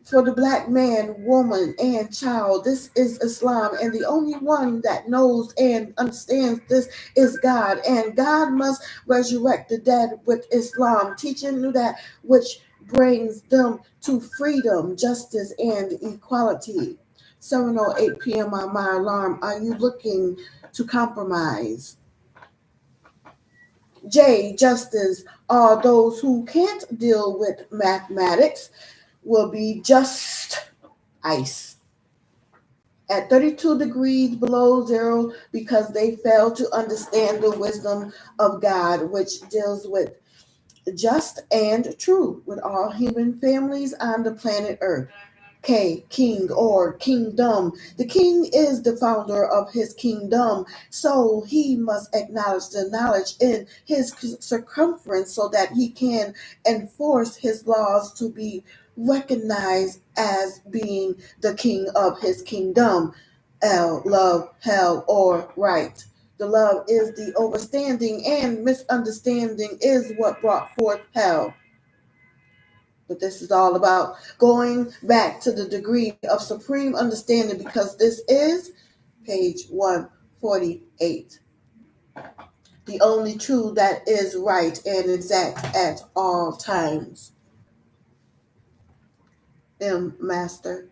for the black man, woman, and child. This is Islam, and the only one that knows and understands this is God. And God must resurrect the dead with Islam, teaching that which brings them to freedom, justice, and equality. 7:08 p.m. on my alarm. Are you looking to compromise? J, justice. All those who can't deal with mathematics will be just ice at 32 degrees below zero because they fail to understand the wisdom of God, which deals with just and true with all human families on the planet Earth. K, king or kingdom. The king is the founder of his kingdom, so he must acknowledge the knowledge in his circumference so that he can enforce his laws to be recognized as being the king of his kingdom. L, love, hell, or right. The love is the overstanding, and misunderstanding is what brought forth hell. But this is all about going back to the degree of supreme understanding because this is page 148. The only true that is right and exact at all times. M, master,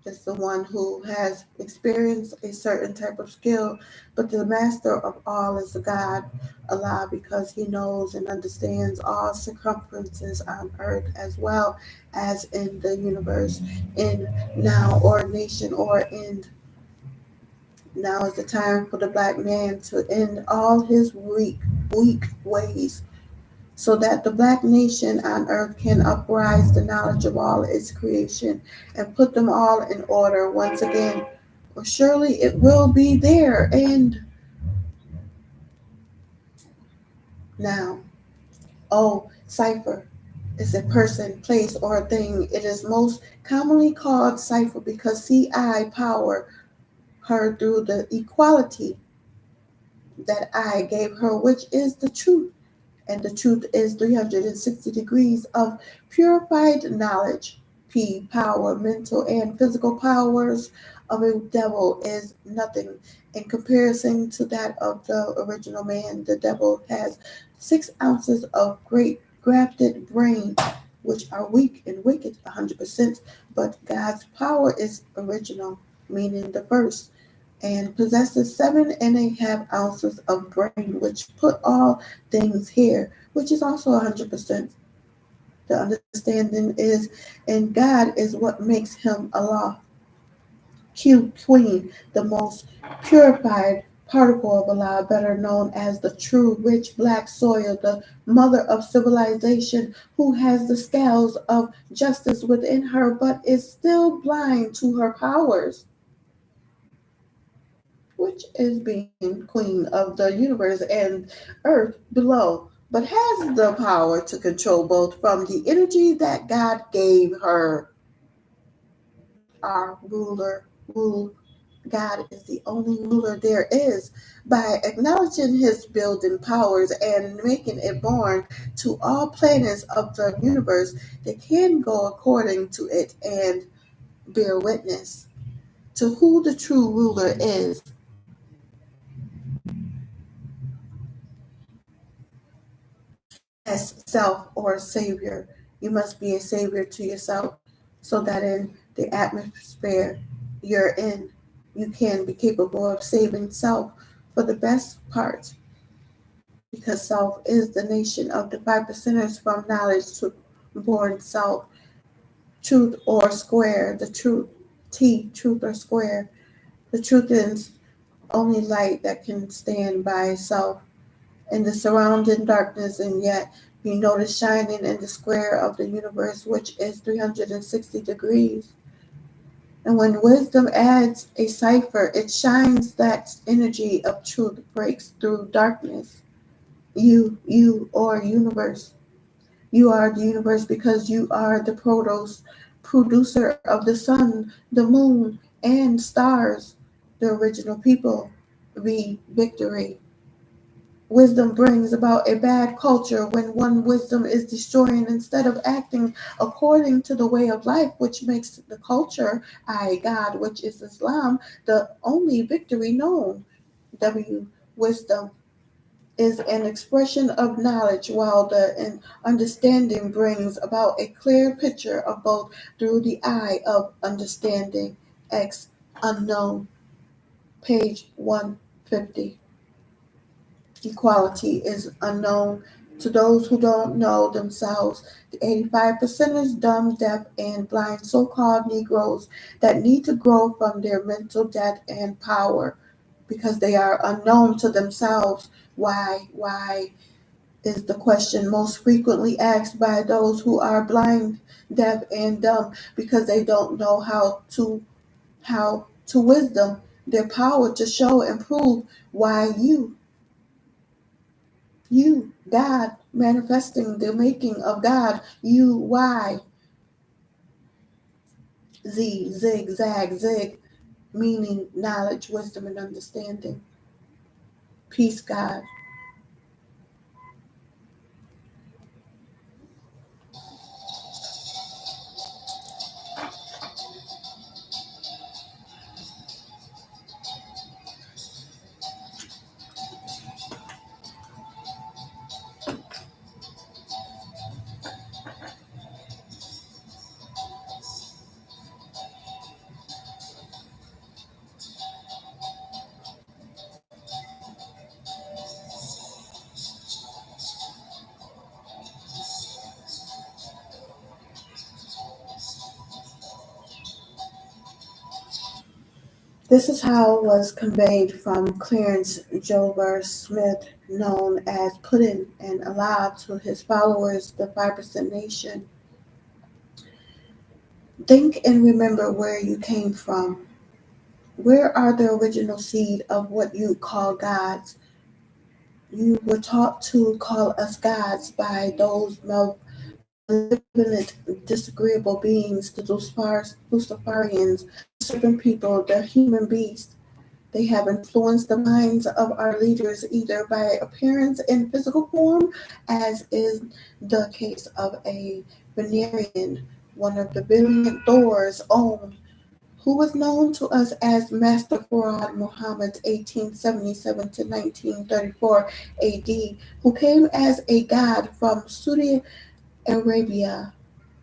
is the one who has experienced a certain type of skill, but the master of all is the God, Allah, because he knows and understands all circumferences on earth as well as in the universe, in now or nation or end. Now is the time for the black man to end all his weak ways so that the black nation on earth can uprise the knowledge of all its creation and put them all in order once again. Or surely it will be there. And now, cipher is a person, place, or a thing. It is most commonly called cipher because CI power her through the equality that I gave her, which is the truth. And the truth is 360 degrees of purified knowledge. P, power, mental and physical powers of a devil is nothing in comparison to that of the original man. The devil has 6 ounces of great grafted brain, which are weak and wicked 100%, but God's power is original, meaning the first, and possesses 7.5 ounces of brain, which put all things here, which is also 100%. The understanding is, and God is what makes him Allah. Q, Queen, the most purified particle of Allah, better known as the true rich black soil, the mother of civilization, who has the scales of justice within her, but is still blind to her powers, which is being queen of the universe and earth below, but has the power to control both from the energy that God gave her. Our rule. God is the only ruler there is. By acknowledging his building powers and making it born to all planets of the universe, they can go according to it and bear witness to who the true ruler is. As self or savior. You must be a savior to yourself so that in the atmosphere you're in, you can be capable of saving self for the best part, because self is the nation of the 5%ers from knowledge to born self. Truth or square, the truth. T, truth or square. The truth is only light that can stand by itself in the surrounding darkness, and yet you notice shining in the square of the universe, which is 360 degrees. And when wisdom adds a cipher, it shines that energy of truth breaks through darkness. You, or universe. You are the universe because you are the producer of the sun, the moon, and stars, the original people. V, victory. Wisdom brings about a bad culture when one wisdom is destroying instead of acting according to the way of life, which makes the culture, I, God, which is Islam, the only victory known. W, wisdom is an expression of knowledge, while the understanding brings about a clear picture of both through the eye of understanding. X, unknown, page 150. Equality is unknown to those who don't know themselves. The 85%ers, dumb, deaf, and blind so-called Negroes that need to grow from their mental death and power because they are unknown to themselves. Why is the question most frequently asked by those who are blind, deaf, and dumb, because they don't know how to wisdom their power to show and prove why you, God, manifesting the making of God, you, why, Z, zig, zag, zig, meaning knowledge, wisdom, and understanding. Peace, God. This is how it was conveyed from Clarence Jover Smith, known as Puddin, and allowed to his followers, the 5% Nation. Think and remember where you came from. Where are the original seed of what you call gods? You were taught to call us gods by those malevolent, disagreeable beings, the Luciferians, the serpent people, the human beast. They have influenced the minds of our leaders either by appearance in physical form, as is the case of a Venerian, one of the brilliant Thor's own, who was known to us as Master Farad Muhammad 1877 to 1934 AD, who came as a god from Saudi Arabia,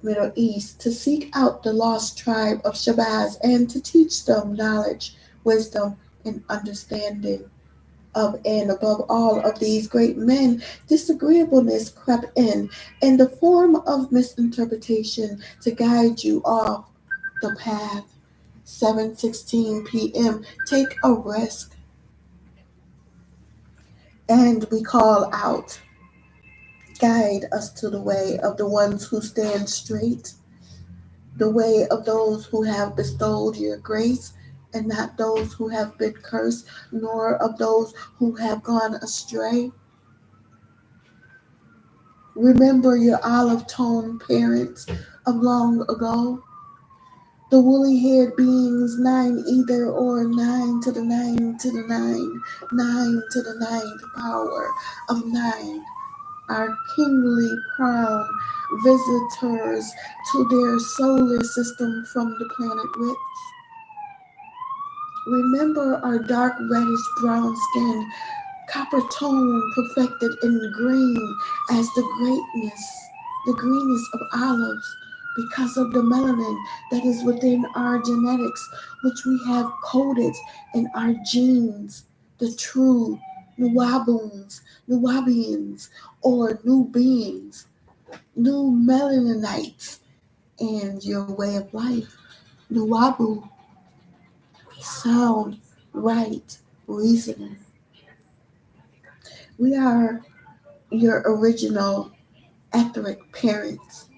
Middle East, to seek out the lost tribe of Shabazz and to teach them knowledge, wisdom, and understanding of and above all of these great men, disagreeableness crept in the form of misinterpretation to guide you off the path. 7:16 p.m. Take a risk, and we call out, guide us to the way of the ones who stand straight, the way of those who have bestowed your grace, and not those who have been cursed, nor of those who have gone astray. Remember your olive toned parents of long ago, the woolly haired beings, nine either, or nine to the nine to the nine, nine to the ninth power of nine, our kingly crown visitors to their solar system from the planet Rix. Remember our dark reddish brown skin, copper tone perfected in green as the greenness of olives, because of the melanin that is within our genetics, which we have coded in our genes, the true Nuwabians, or new beings, new melaninites, and your way of life, Nuwabu, sound, right, reasoning. We are your original etheric parents,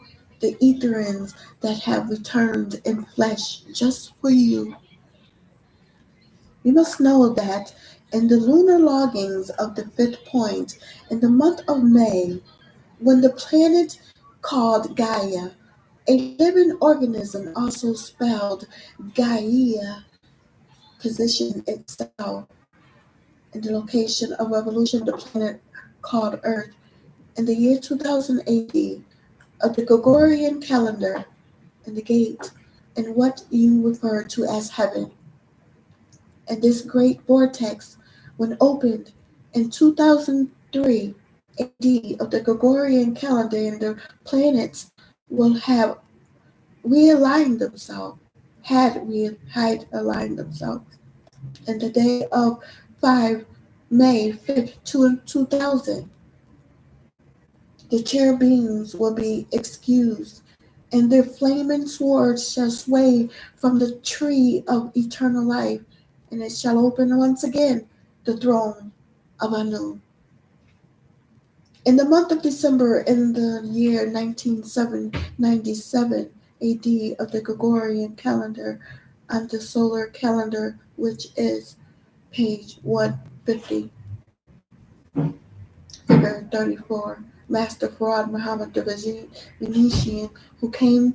the Etherans that have returned in flesh just for you. You must know that in the lunar loggings of the fifth point in the month of May, when the planet called Gaia, a living organism also spelled Gaia, positioned itself in the location of revolution of the planet called Earth in the year 2000 AD of the Gregorian calendar in the gate in what you refer to as heaven. And this great vortex, when opened in 2003 AD of the Gregorian calendar, and the planets will have realigned themselves, had aligned themselves. And the day of 5 May 5th, 2000, the cherubims will be excused, and their flaming swords shall sway from the tree of eternal life, and it shall open once again the throne of Anu. In the month of December, in the year 1997 AD of the Gregorian calendar, on the solar calendar, which is page 150, figure 34, Master Farad Muhammad the Venetian, who came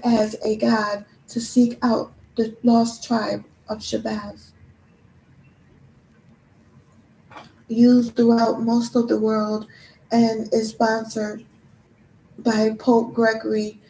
as a god to seek out the lost tribe of Shabazz, used throughout most of the world, and is sponsored by Pope Gregory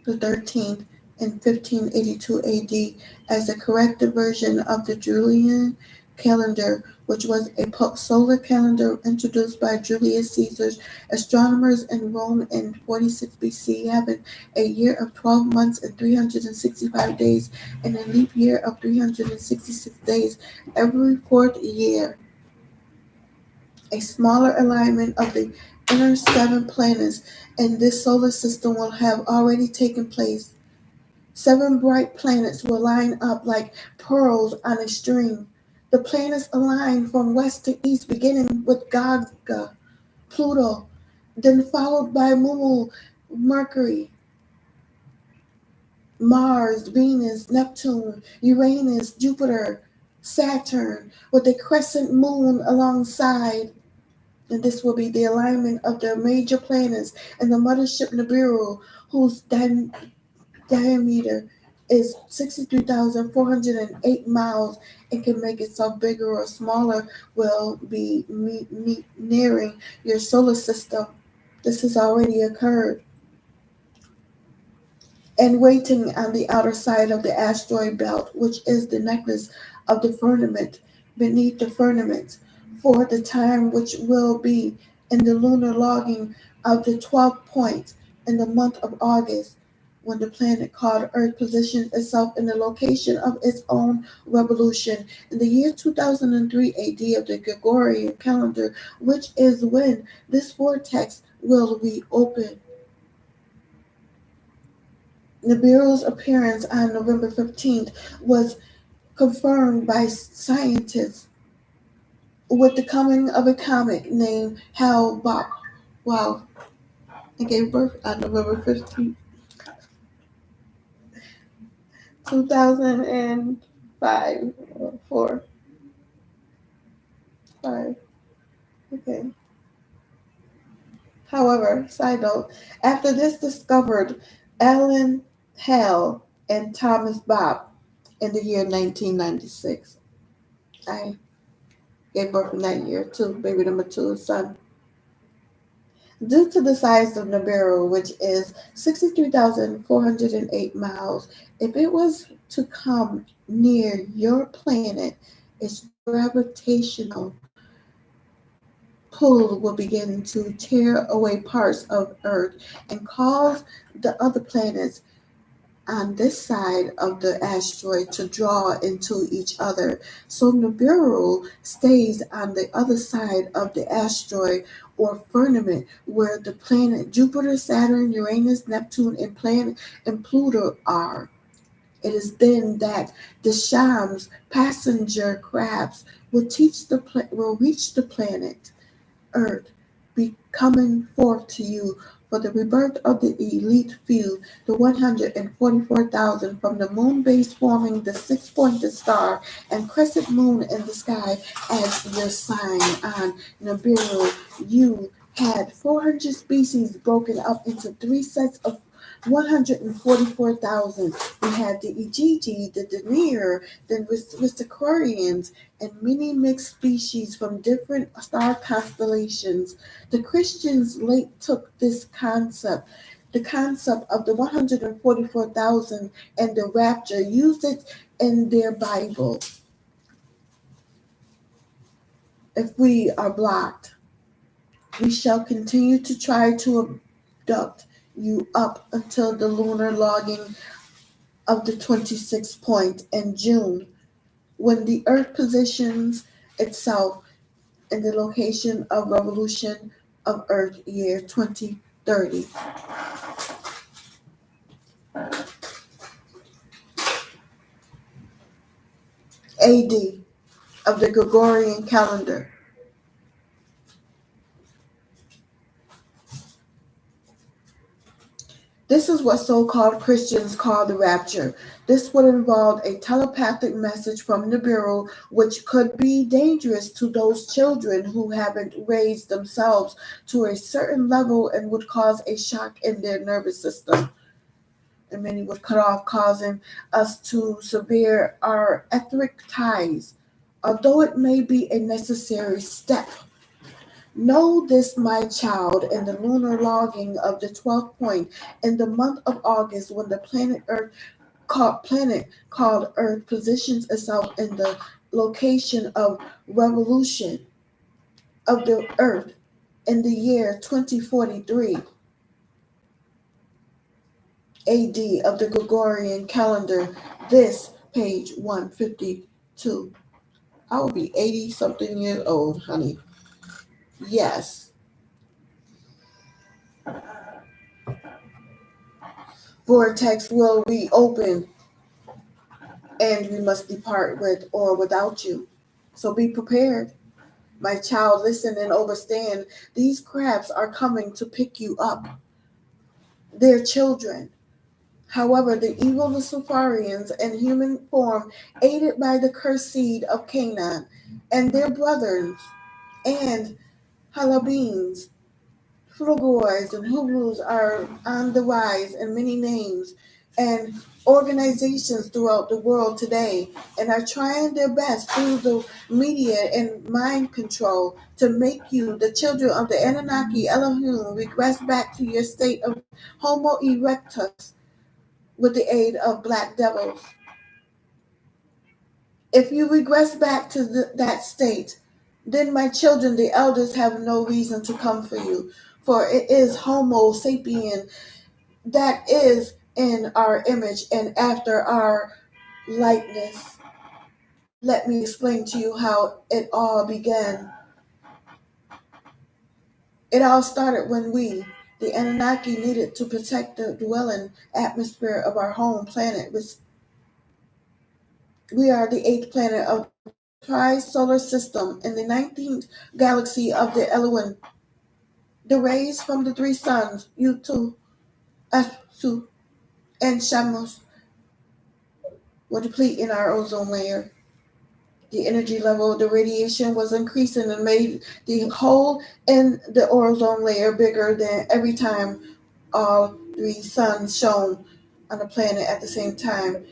the 13th in 1582 AD as a corrected version of the Julian calendar, which was a solar calendar introduced by Julius Caesar's astronomers in Rome in 46 BC, having a year of 12 months and 365 days and a leap year of 366 days every fourth year. A smaller alignment of the inner seven planets in this solar system will have already taken place. Seven bright planets will line up like pearls on a string. The planets align from west to east, beginning with Gaga, Pluto, then followed by Mumu, Mercury, Mars, Venus, Neptune, Uranus, Jupiter, Saturn, with a crescent moon alongside. And this will be the alignment of the major planets and the mothership Nibiru, whose diameter is 63,408 miles and can make itself bigger or smaller, will be nearing your solar system. This has already occurred. And waiting on the outer side of the asteroid belt, which is the necklace of the firmament beneath the firmament, for the time which will be in the lunar logging of the 12th point in the month of August, when the planet called Earth positions itself in the location of its own revolution in the year 2003 AD of the Gregorian calendar, which is when this vortex will reopen. Nibiru's appearance on November 15th was confirmed by scientists with the coming of a comet named Hale-Bopp. Wow, it gave birth on November 15th, 2005 or 4, 5. Okay. However, side note, after this discovered Alan Hale and Thomas Bopp in the year 1996. I gave birth in that year too, baby number 2, son. Due to the size of Nibiru, which is 63,408 miles, if it was to come near your planet, its gravitational pull will begin to tear away parts of Earth and cause the other planets on this side of the asteroid to draw into each other. So Nibiru stays on the other side of the asteroid or firmament where the planet Jupiter, Saturn, Uranus, Neptune, and Pluto are. It is then that the Shams passenger crafts will reach the planet Earth, be coming forth to you for the rebirth of the elite few, the 144,000 from the moon base forming the six-pointed star and crescent moon in the sky as your sign on Nibiru. You had 400 species broken up into 3 sets of 144,000. We had the Igigi, the Denier, the Risticorians, and many mixed species from different star constellations. The Christians late took this concept, the concept of the 144,000 and the rapture, used it in their Bible. If we are blocked, we shall continue to try to abduct you up until the lunar logging of the 26th point in June, when the Earth positions itself in the location of revolution of Earth year 2030. AD of the Gregorian calendar. This is what so-called Christians call the rapture. This would involve a telepathic message from Nibiru, which could be dangerous to those children who haven't raised themselves to a certain level and would cause a shock in their nervous system. And many would cut off, causing us to sever our etheric ties, although it may be a necessary step. Know this, my child, in the lunar logging of the 12th point in the month of August, when the planet called Earth positions itself in the location of revolution of the Earth in the year 2043 AD of the Gregorian calendar. This page 152. I will be 80 something years old, honey. Yes. Vortex will reopen and we must depart with or without you. So be prepared. My child, listen and understand. These crabs are coming to pick you up. They're children. However, the evil Luciferians in human form, aided by the cursed seed of Canaan and their brothers, and Halabines, Phlegoi, and Hublus are on the rise in many names. and organizations throughout the world today and are trying their best through the media and mind control to make you, the children of the Anunnaki Elohim, regress back to your state of Homo erectus with the aid of black devils. If you regress back to that state, then my children, the elders, have no reason to come for you. For it is Homo sapien that is in our image and after our likeness. Let me explain to you how it all began. It all started when we, the Anunnaki, needed to protect the dwelling atmosphere of our home planet. We are the eighth planet of the tri-solar system in the 19th galaxy of the Elohim. The rays from the three suns, Utu, Asu, and Shamos, were depleting our ozone layer. The energy level of the radiation was increasing and made the hole in the ozone layer bigger than every time all three suns shone on the planet at the same time.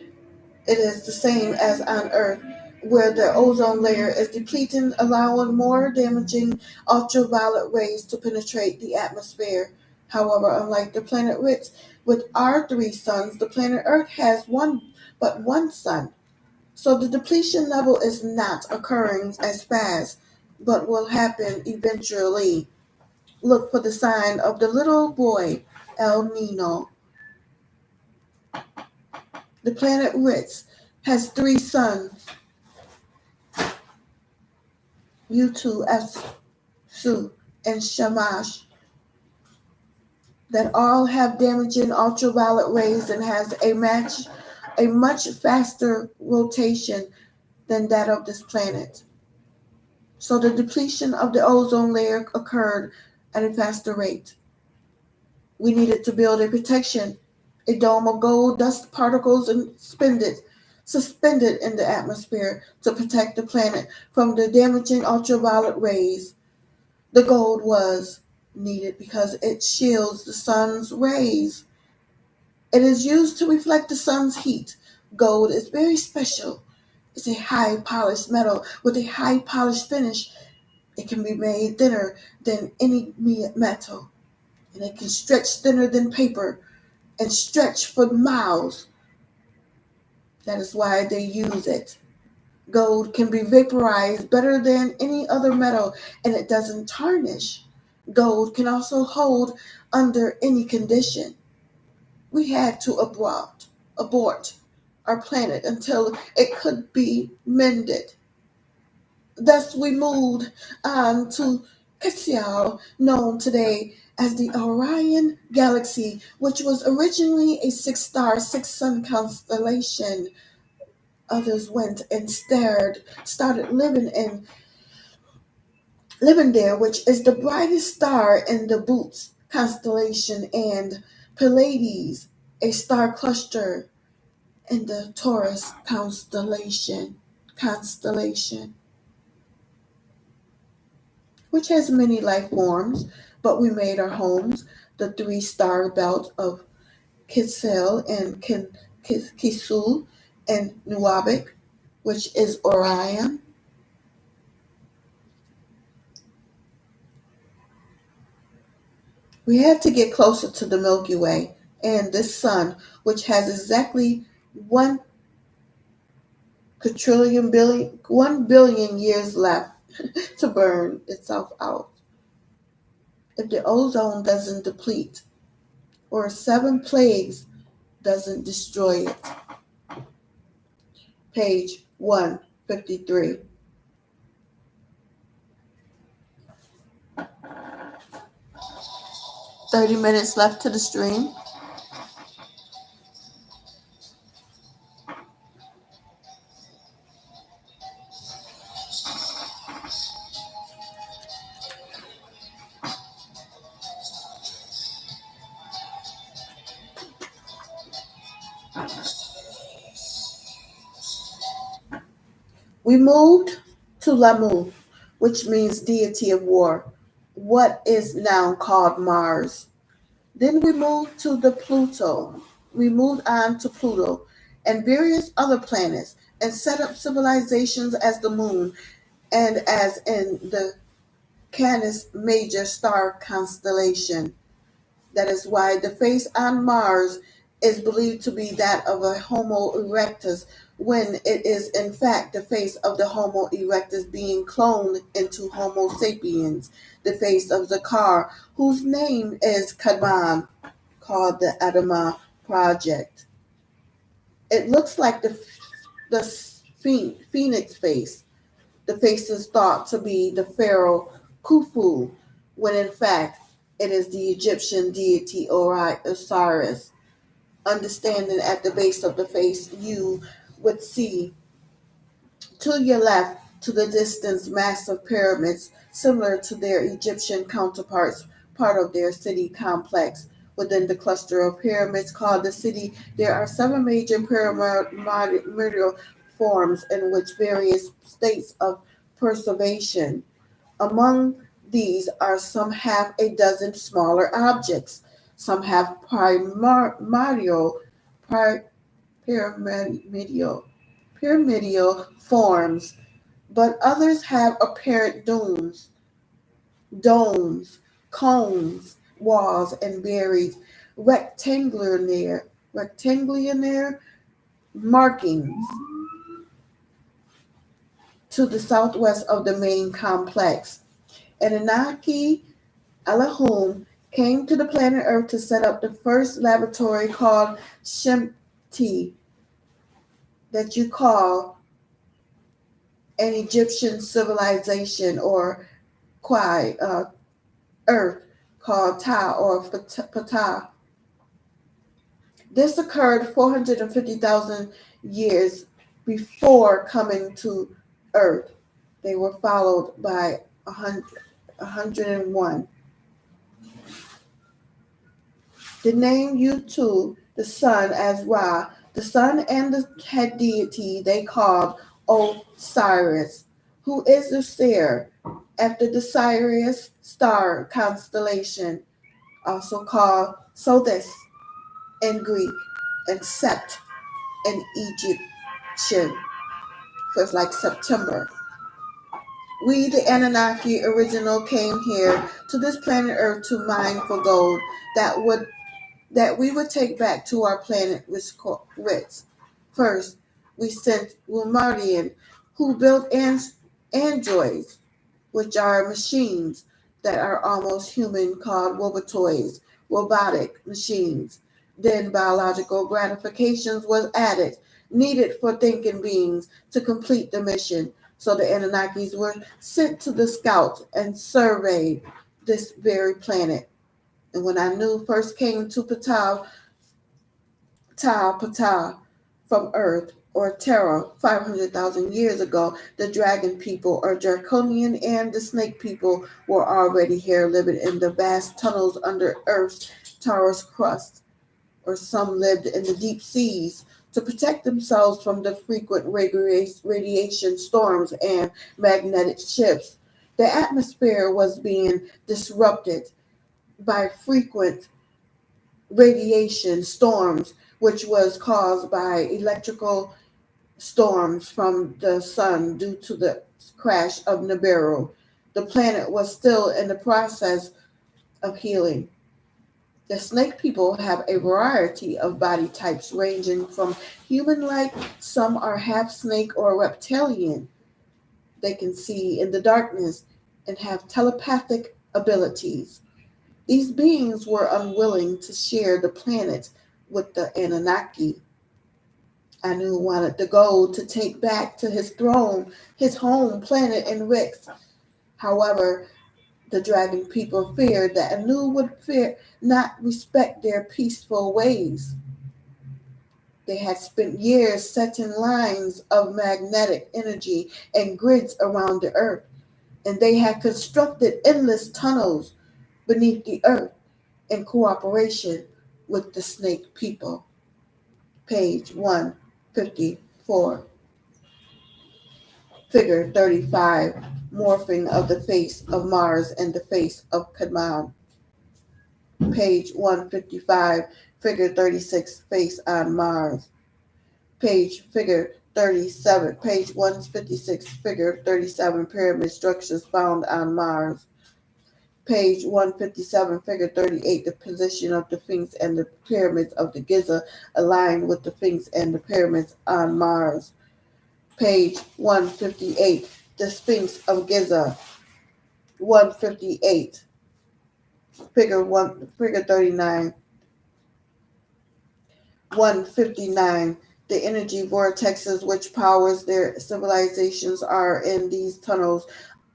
It is the same as on Earth, where the ozone layer is depleting, allowing more damaging ultraviolet rays to penetrate the atmosphere. However, unlike the planet with our three suns, the planet Earth has but one sun. So the depletion level is not occurring as fast, but will happen eventually. Look for the sign of the little boy, El Nino. The planet Ritz has three suns, Utu, Su, and Shamash, that all have damaging ultraviolet rays and has a much faster rotation than that of this planet. So the depletion of the ozone layer occurred at a faster rate. We needed to build a protection, a dome of gold dust particles and suspended in the atmosphere to protect the planet from the damaging ultraviolet rays. The gold was needed because it shields the sun's rays. It is used to reflect the sun's heat. Gold is very special. It's a high polished metal with a high polished finish. It can be made thinner than any metal, and it can stretch thinner than paper and stretch for miles. That is why they use it. Gold can be vaporized better than any other metal, and it doesn't tarnish. Gold can also hold under any condition. We had to abort our planet until it could be mended. Thus, we moved on to Cassiel, known today as the Orion Galaxy, which was originally a six-star, six-sun constellation. Others went and started living there, which is the brightest star in the Bootes constellation, and Pleiades, a star cluster in the Taurus constellation, which has many life forms, but we made our homes the three-star belt of Kisel and Kisul and Nuabik, which is Orion. We had to get closer to the Milky Way and this sun, which has exactly 1 billion years left to burn itself out. If the ozone doesn't deplete, or 7 plagues doesn't destroy it. Page 153. "30 minutes left to the stream. We moved to Lamu, which means deity of war, what is now called Mars. Then we moved to the Pluto. we moved on to Pluto and various other planets and set up civilizations as the moon and as in the Canis Major star constellation. That is why the face on Mars is believed to be that of a Homo erectus, when it is in fact the face of the Homo erectus being cloned into Homo sapiens, the face of Zakar, whose name is Kadmon, called the Adama Project. It looks like the phoenix face. The face is thought to be the pharaoh Khufu, when in fact it is the Egyptian deity Osiris. Understanding at the base of the face, you would see to your left, to the distance, massive pyramids similar to their Egyptian counterparts, part of their city complex. Within the cluster of pyramids called the city, there are seven major pyramidal forms in which various states of preservation. Among these are some have a dozen smaller objects. Some have pyramidal, pyramidal forms, but others have apparent domes, cones, walls, and buried rectangular markings to the southwest of the main complex. Anunnaki Elohim came to the planet Earth to set up the first laboratory called Shemti, that you call an Egyptian civilization, or Kwai, Earth, called Ta or Ptah. This occurred 450,000 years before coming to Earth. They were followed by 101. The name Utu, the sun, as Ra, the sun and the head deity they called Osiris, who is the seer, after the Sirius star constellation, also called Sothis in Greek and Sept in Egyptian, so it's like September. We, the Anunnaki original, came here to this planet Earth to mine for gold that we would take back to our planet with. First, we sent Wilmardian, who built androids, which are machines that are almost human, called robotoids, robotic machines. Then biological gratifications was added, needed for thinking beings to complete the mission. So the Anunnakis were sent to the scouts and surveyed this very planet. And when Anu first came to Ptah from Earth, or Terra, 500,000 years ago, the dragon people, or Draconian, and the snake people were already here, living in the vast tunnels under Earth's Taurus crust, or some lived in the deep seas to protect themselves from the frequent radiation storms and magnetic shifts. The atmosphere was being disrupted by frequent radiation storms, which was caused by electrical storms from the sun due to the crash of Nibiru. The planet was still in the process of healing. The snake people have a variety of body types ranging from human-like, some are half snake or reptilian. They can see in the darkness and have telepathic abilities. These beings were unwilling to share the planet with the Anunnaki. Anu wanted the gold to take back to his throne, his home planet in Rix. However, the dragon people feared that Anu would not respect their peaceful ways. They had spent years setting lines of magnetic energy and grids around the earth, and they had constructed endless tunnels beneath the earth in cooperation with the snake people. Page 154. Figure 35. Morphing of the face of Mars and the face of Kadmon. Page 155. figure 36, face on Mars. Page figure 37, page 156, figure 37, pyramid structures found on Mars. Page 157, figure 38, the position of the Sphinx and the pyramids of the Giza align with the Sphinx and the pyramids on Mars. Page 158, the Sphinx of Giza. 158, figure 39. 159. The energy vortexes which powers their civilizations are in these tunnels,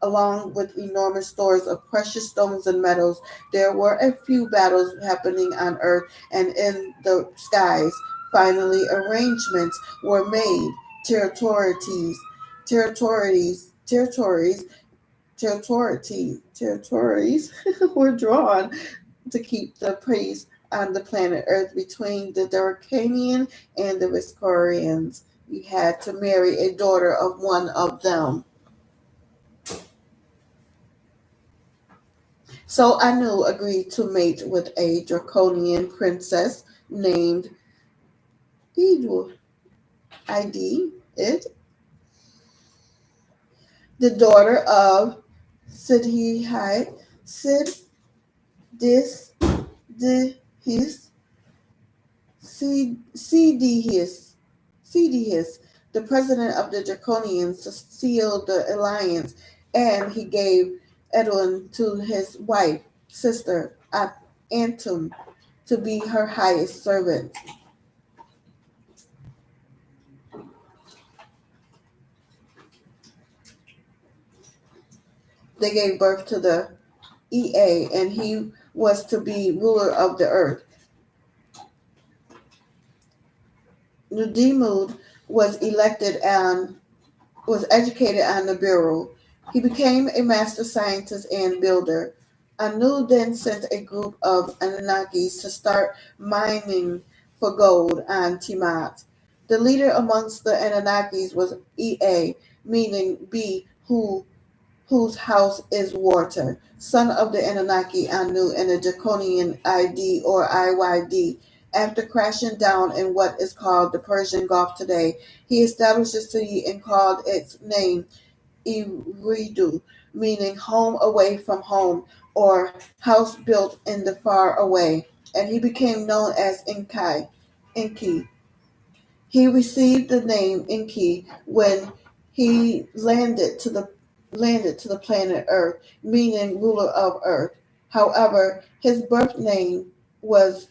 along with enormous stores of precious stones and metals. There were a few battles happening on Earth and in the skies. Finally, arrangements were made. Territories, territories, territories were drawn to keep the peace on the planet Earth between the Draconian and the Viscorians. You had to marry a daughter of one of them. So Anu agreed to mate with a Draconian princess named Idul. The daughter of Sidhihite, Sidis, Cedius, the president of the Draconians, sealed the alliance, and he gave Edwin to his wife, sister Antum, to be her highest servant. They gave birth to the Ea, and he was to be ruler of the earth. Nudimmud was educated on Nibiru. He became a master scientist and builder. Anu then sent a group of Anunnakis to start mining for gold on Tiamat. The leader amongst the Anunnakis was Ea, meaning be whose house is water, son of the Anunnaki Anu and the Draconian ID or IYD. After crashing down in what is called the Persian Gulf today, he established a city and called its name Eridu, meaning home away from home or house built in the far away, and he became known as Enki. He received the name Enki when he landed to the planet Earth, meaning ruler of Earth. However, his birth name was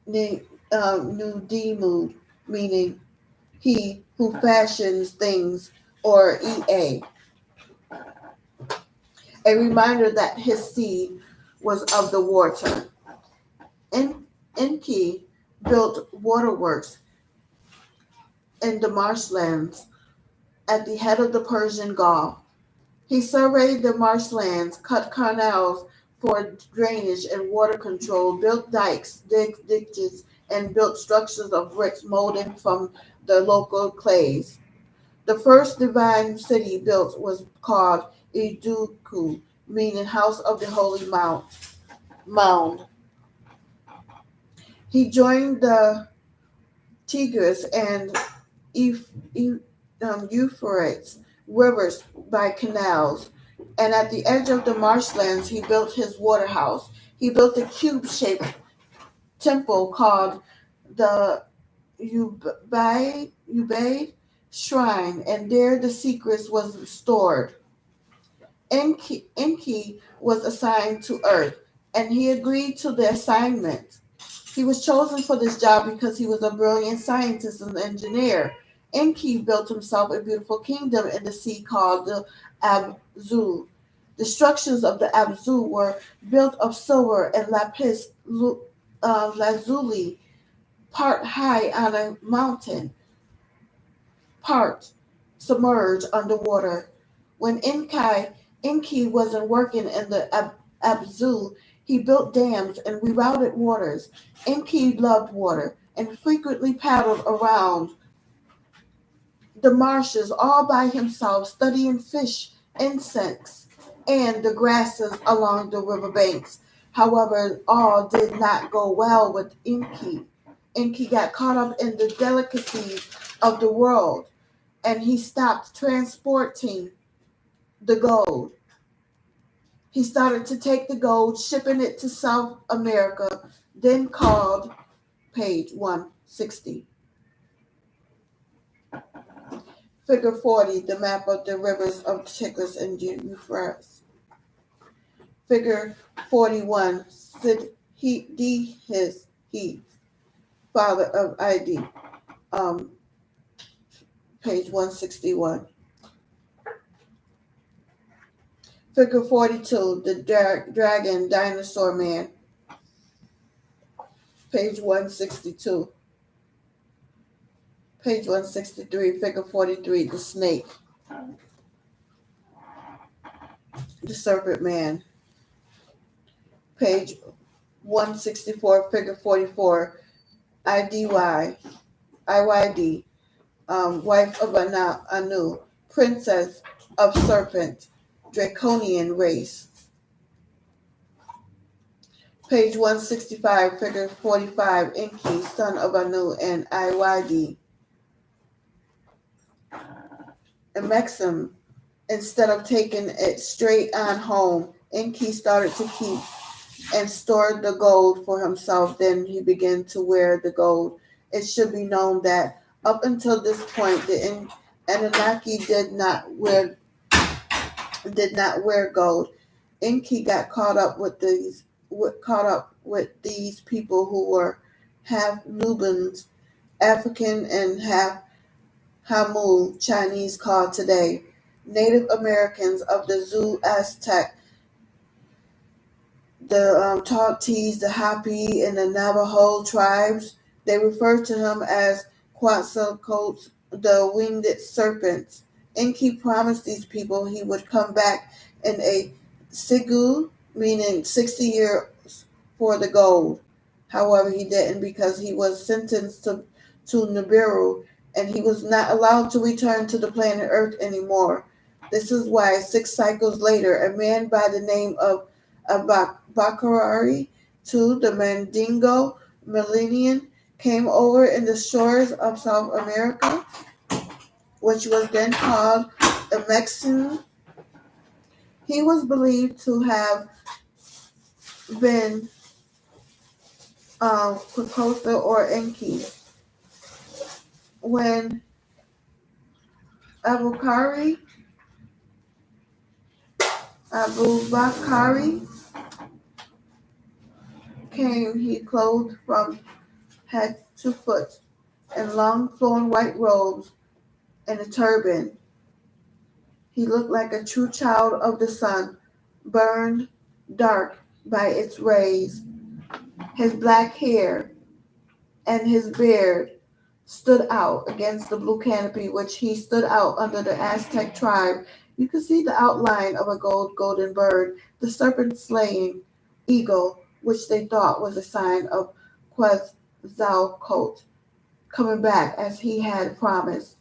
Nudimmud, meaning he who fashions things, or Ea. A reminder that his seed was of the water. Enki built waterworks in the marshlands at the head of the Persian Gulf. He surveyed the marshlands, cut canals for drainage and water control, built dikes, ditches, and built structures of bricks molded from the local clays. The first divine city built was called Iduku, meaning house of the holy mound. He joined the Tigris and Euphrates rivers by canals, and at the edge of the marshlands he built his water house. He built a cube-shaped temple called the Ubaid Shrine, and there the secrets was restored. Enki was assigned to Earth, and he agreed to the assignment. He was chosen for this job because he was a brilliant scientist and engineer. Enki built himself a beautiful kingdom in the sea called the Abzu. The structures of the Abzu were built of silver and lapis lazuli, part high on a mountain, part submerged underwater. When Enki wasn't working in the Abzu, he built dams and rerouted waters. Enki loved water and frequently paddled around the marshes all by himself, studying fish, insects, and the grasses along the riverbanks. However, all did not go well with Enki. Enki got caught up in the delicacies of the world, and he stopped transporting the gold. He started to take the gold, shipping it to South America, then called page 160. Figure 40, the map of the rivers of Tigris and Euphrates. Figure 41, Sid he, father of ID, page 161. Figure 42, the dragon dinosaur man, page 162. Page 163, figure 43, the snake, the serpent man. Page 164, figure 44, IYD, wife of Anu, princess of serpent, draconian race. Page 165, figure 45, Enki, son of Anu, and IYD. And Maxim, instead of taking it straight on home, Enki started to keep and stored the gold for himself. Then he began to wear the gold. It should be known that up until this point, the Anunnaki did not wear gold. Enki got caught up with these people who were half Lubans, African, and half Hamul, Chinese called today. Native Americans of the Zulu, Aztec, the Taltese, the Hopi, and the Navajo tribes. They refer to him as Quetzalcoatl, the winged serpent. Enki promised these people he would come back in a sigu, meaning 60 years, for the gold. However, he didn't, because he was sentenced to Nibiru, and he was not allowed to return to the planet Earth anymore. This is why 6 cycles later, a man by the name of Bakari II, the Mandingo Millennium, came over in the shores of South America, which was then called the Mexican. He was believed to have been Quetzalcoatl or Enki. When Abubakari came, he clothed from head to foot in long flowing white robes and a turban. He looked like a true child of the sun, burned dark by its rays. His black hair and his beard stood out against the blue canopy which he stood out under the Aztec tribe. You could see the outline of a golden bird, the serpent-slaying eagle, which they thought was a sign of Quetzalcoatl coming back as he had promised.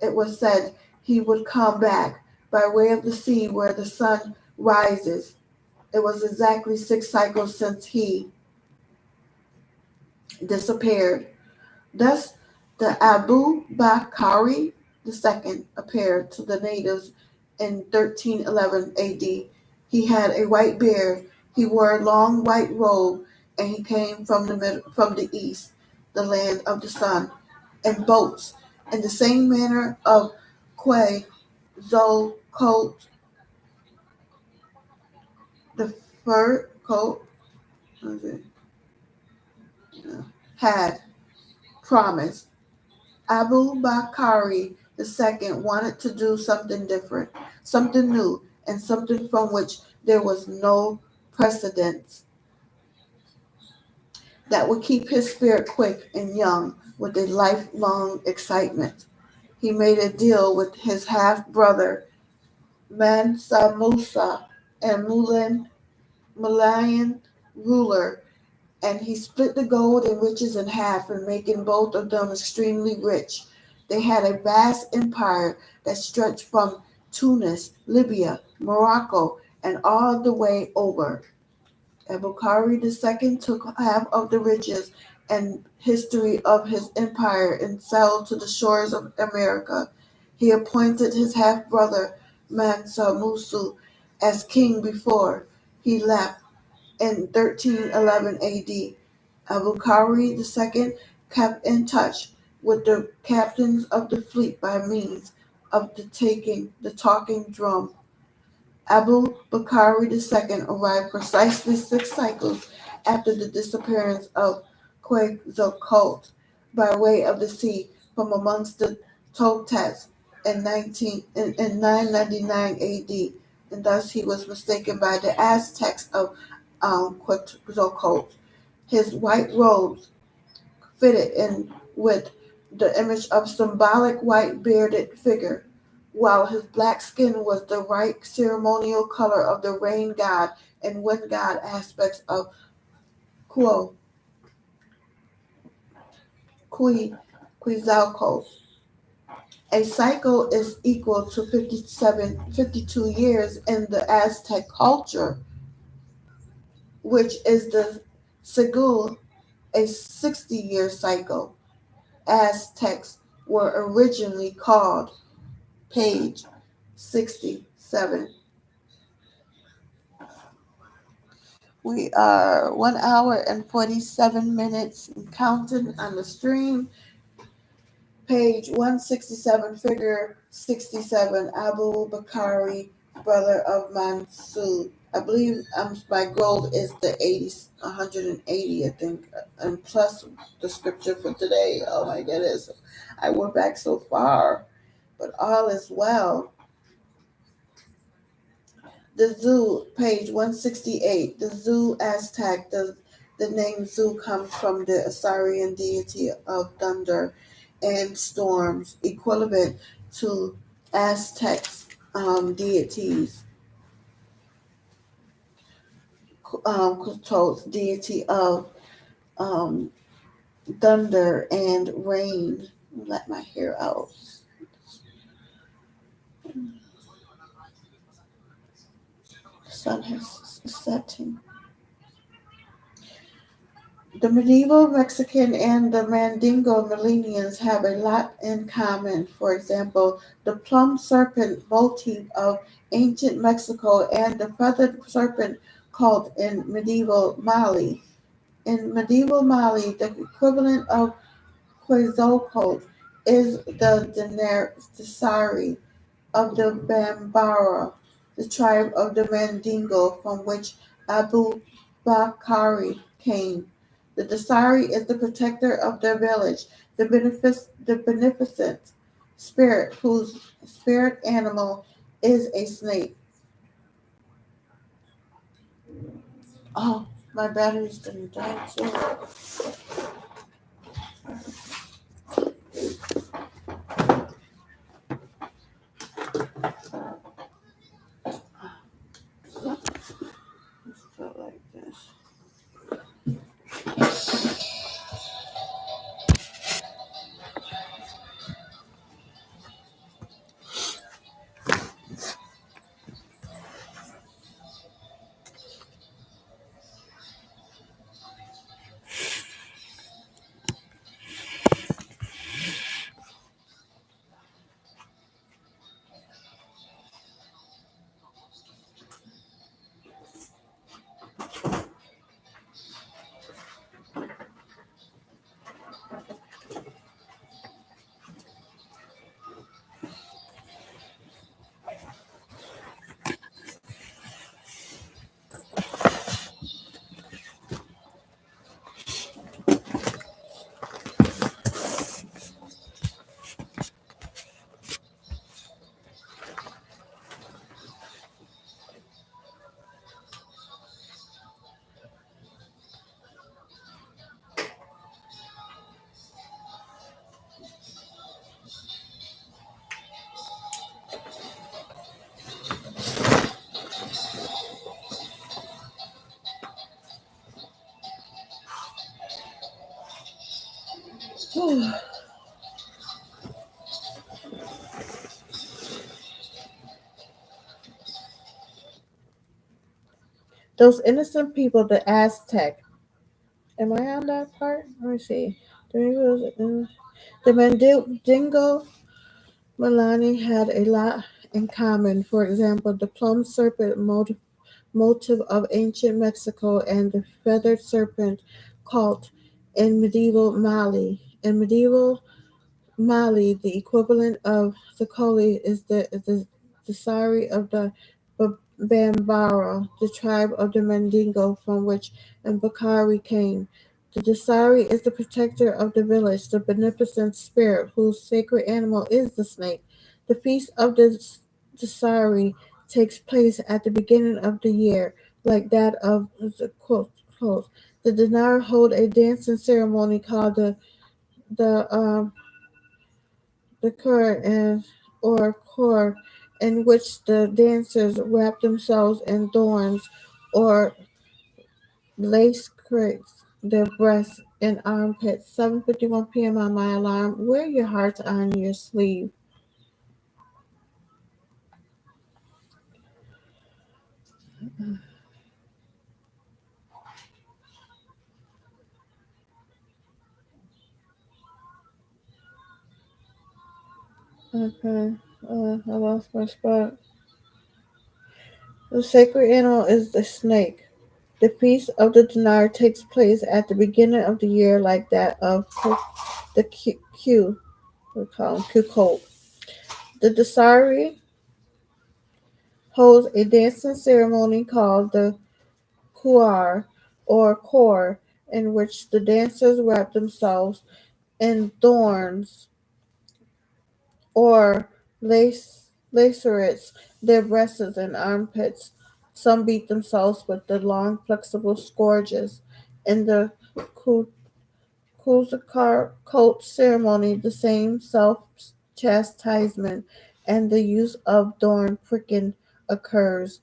It was said he would come back by way of the sea where the sun rises. It was exactly 6 cycles since he disappeared. Thus, the Abubakari II appeared to the natives in 1311 AD. He had a white beard, he wore a long white robe, and he came from the east, the land of the sun, in boats, in the same manner of Quetzalcoatl, the fur coat had promised. Abubakari II wanted to do something different, something new, and something from which there was no precedent, that would keep his spirit quick and young with a lifelong excitement. He made a deal with his half-brother Mansa Musa, and Malayan ruler, and he split the gold and riches in half, and making both of them extremely rich. They had a vast empire that stretched from Tunis, Libya, Morocco, and all the way over Abukari II took half of the riches and history of his empire and sailed to the shores of America. He appointed his half-brother Mansa Musa as king before he left in 1311 AD. Abukari II kept in touch with the captains of the fleet by means of the talking drum. Abu-Bakr II arrived precisely 6 cycles after the disappearance of Quetzalcoatl by way of the sea from amongst the Toltecs in 999 AD, and thus he was mistaken by the Aztecs of Quetzalcoatl. His white robes fitted in with the image of symbolic white bearded figure, while his black skin was the right ceremonial color of the rain god and wind god aspects of Quetzalcoatl. A cycle is equal to 52 years in the Aztec culture, which is the sigil, a 60-year cycle. Aztecs were originally called page 67. We are 1 hour and 47 minutes and counting on the stream. Page 167, figure 67, Abu Bakari, brother of Mansur. I believe my goal is the 180, I think, and plus the scripture for today. Oh my goodness, I went back so far, but all is well. The Zu, page 168, the Zu Aztec. The name Zu comes from the Assyrian deity of thunder and storms, equivalent to Aztec deities. Quetzalcoatl's deity of thunder and rain. Let my hair out. The sun is setting. The medieval Mexican and the Mandingo Melians have a lot in common. For example, the plum serpent motif of ancient Mexico and the feathered serpent cult in medieval Mali. In medieval Mali, the equivalent of Quetzalcoatl is the Denari of the Bambara, the tribe of the Mandingo from which Abu Bakari came. The Dasari is the protector of their village, the beneficent spirit whose spirit animal is a snake. Oh, my battery's gonna die too. Let's go like this. Those innocent people, the Aztec. Am I on that part? Let me see. The Mandingo Milani had a lot in common. For example, the plum serpent motive of ancient Mexico and the feathered serpent cult in medieval Mali. In medieval Mali, the equivalent of the Koli is the Sari of the Bambara, the tribe of the Mandingo from which Mbakari came. The Dasari is the protector of the village, the beneficent spirit whose sacred animal is the snake. The feast of the Dasari takes place at the beginning of the year, like that of the quote. The Dinar hold a dancing ceremony called the the core and or core in which the dancers wrap themselves in thorns or lace crates their breasts and armpits. 7:51 p.m. on my alarm. Wear your heart on your sleeve. Okay. I lost my spot. The sacred animal is the snake. The feast of the dinar takes place at the beginning of the year, like that of the Q. We call him Q. The Dasari holds a dancing ceremony called the kuar or core, in which the dancers wrap themselves in thorns or lacerates their breasts and armpits. Some beat themselves with the long, flexible scourges. In the Kuzakar cult ceremony, the same self chastisement and the use of thorn pricking occurs.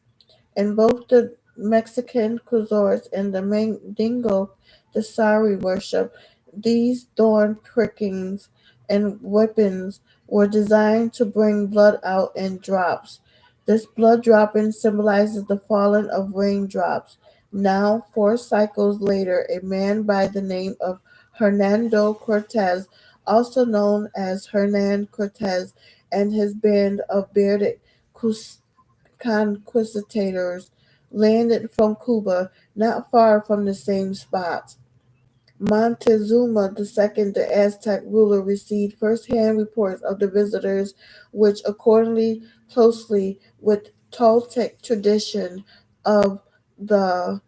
In both the Mexican resorts and the Mandingo, the Sari worship, these thorn prickings and whippings were designed to bring blood out in drops. This blood dropping symbolizes the falling of raindrops. Now, 4 cycles later, a man by the name of Hernando Cortez, also known as Hernan Cortez, and his band of bearded conquistadors landed from Cuba not far from the same spot. Montezuma II, the Aztec ruler, received first-hand reports of the visitors, which accordingly closely with Toltec tradition of the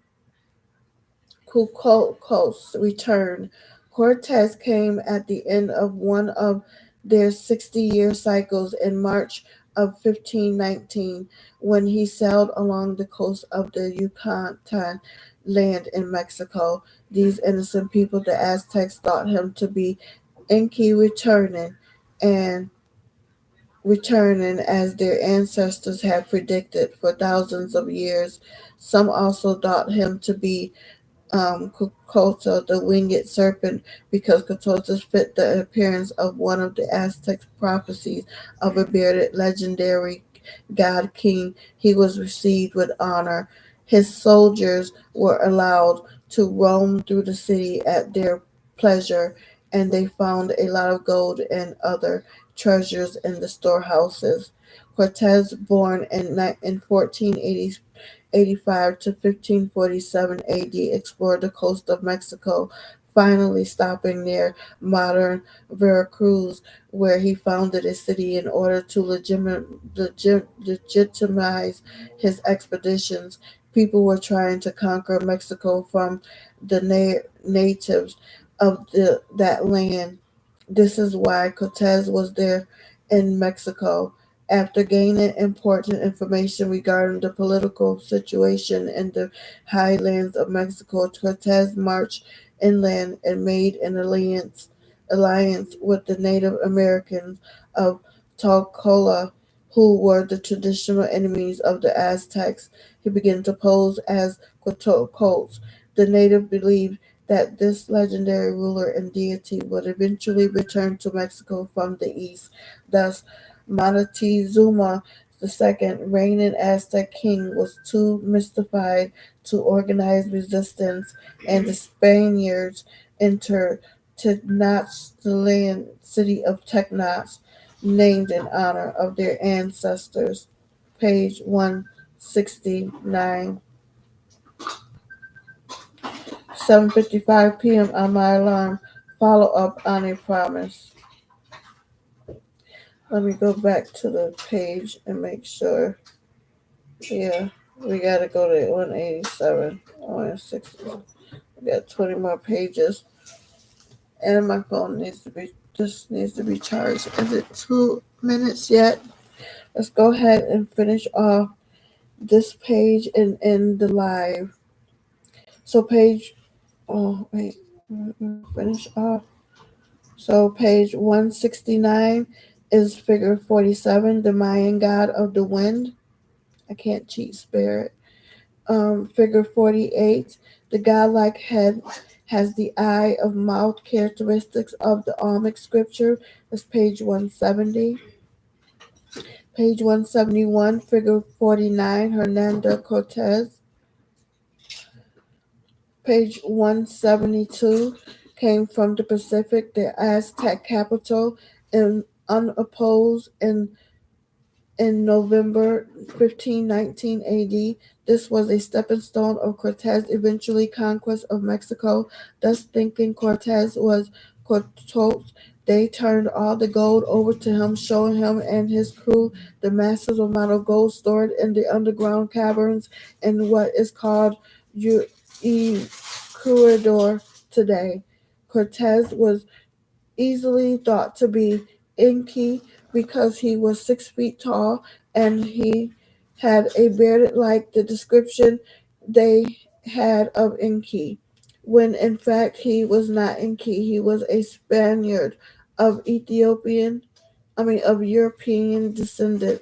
Cucocos return. Cortes came at the end of one of their 60-year cycles in March of 1519 when he sailed along the coast of the Yucatan land in Mexico. These innocent people, the Aztecs, thought him to be Inky and returning as their ancestors had predicted for thousands of years. Some also thought him to be Kokota, the winged serpent, because Kototas fit the appearance of one of the Aztec prophecies of a bearded legendary god king. He was received with honor. His soldiers were allowed to roam through the city at their pleasure, and they found a lot of gold and other treasures in the storehouses. Cortez, born in 1480, 85 to 1547 AD, explored the coast of Mexico, finally stopping near modern Veracruz, where he founded a city in order to legitimize his expeditions. People were trying to conquer Mexico from the natives of that land. This is why Cortez was there in Mexico. After gaining important information regarding the political situation in the highlands of Mexico, Cortez marched inland and made an alliance with the Native Americans of Tlaxcala, who were the traditional enemies of the Aztecs. He began to pose as Quetzalcoatl. The native believed that this legendary ruler and deity would eventually return to Mexico from the east. Thus, Montezuma The second reigning Aztec king was too mystified to organize resistance, and the Spaniards entered Tenochtitlan city of Tecnox, named in honor of their ancestors. Page 169. 7:55 p.m. on my alarm. Follow up on a promise. Let me go back to the page and make sure. Yeah, we gotta go to 187, 160. We got 20 more pages, and my phone needs to be charged. Is it 2 minutes yet? Let's go ahead and finish off this page and end the live. So page, oh wait, finish off. So page 169 is figure 47, the Mayan god of the wind. I can't cheat spirit. Figure 48, the godlike head has the eye of mouth characteristics of the Almic scripture. That's page 170. Page 171, figure 49, Hernando Cortez. Page 172, came from the Pacific, the Aztec capital, and unopposed in November 1519 AD. This was a stepping stone of Cortez' eventually conquest of Mexico. Thus, thinking Cortez was Cortos, they turned all the gold over to him, showing him and his crew the massive amount of gold stored in the underground caverns in what is called Ecuador today. Cortez was easily thought to be Inky because he was 6 feet tall and he had a beard like the description they had of Inky, when in fact he was not Inky. He was a Spaniard of of European descent,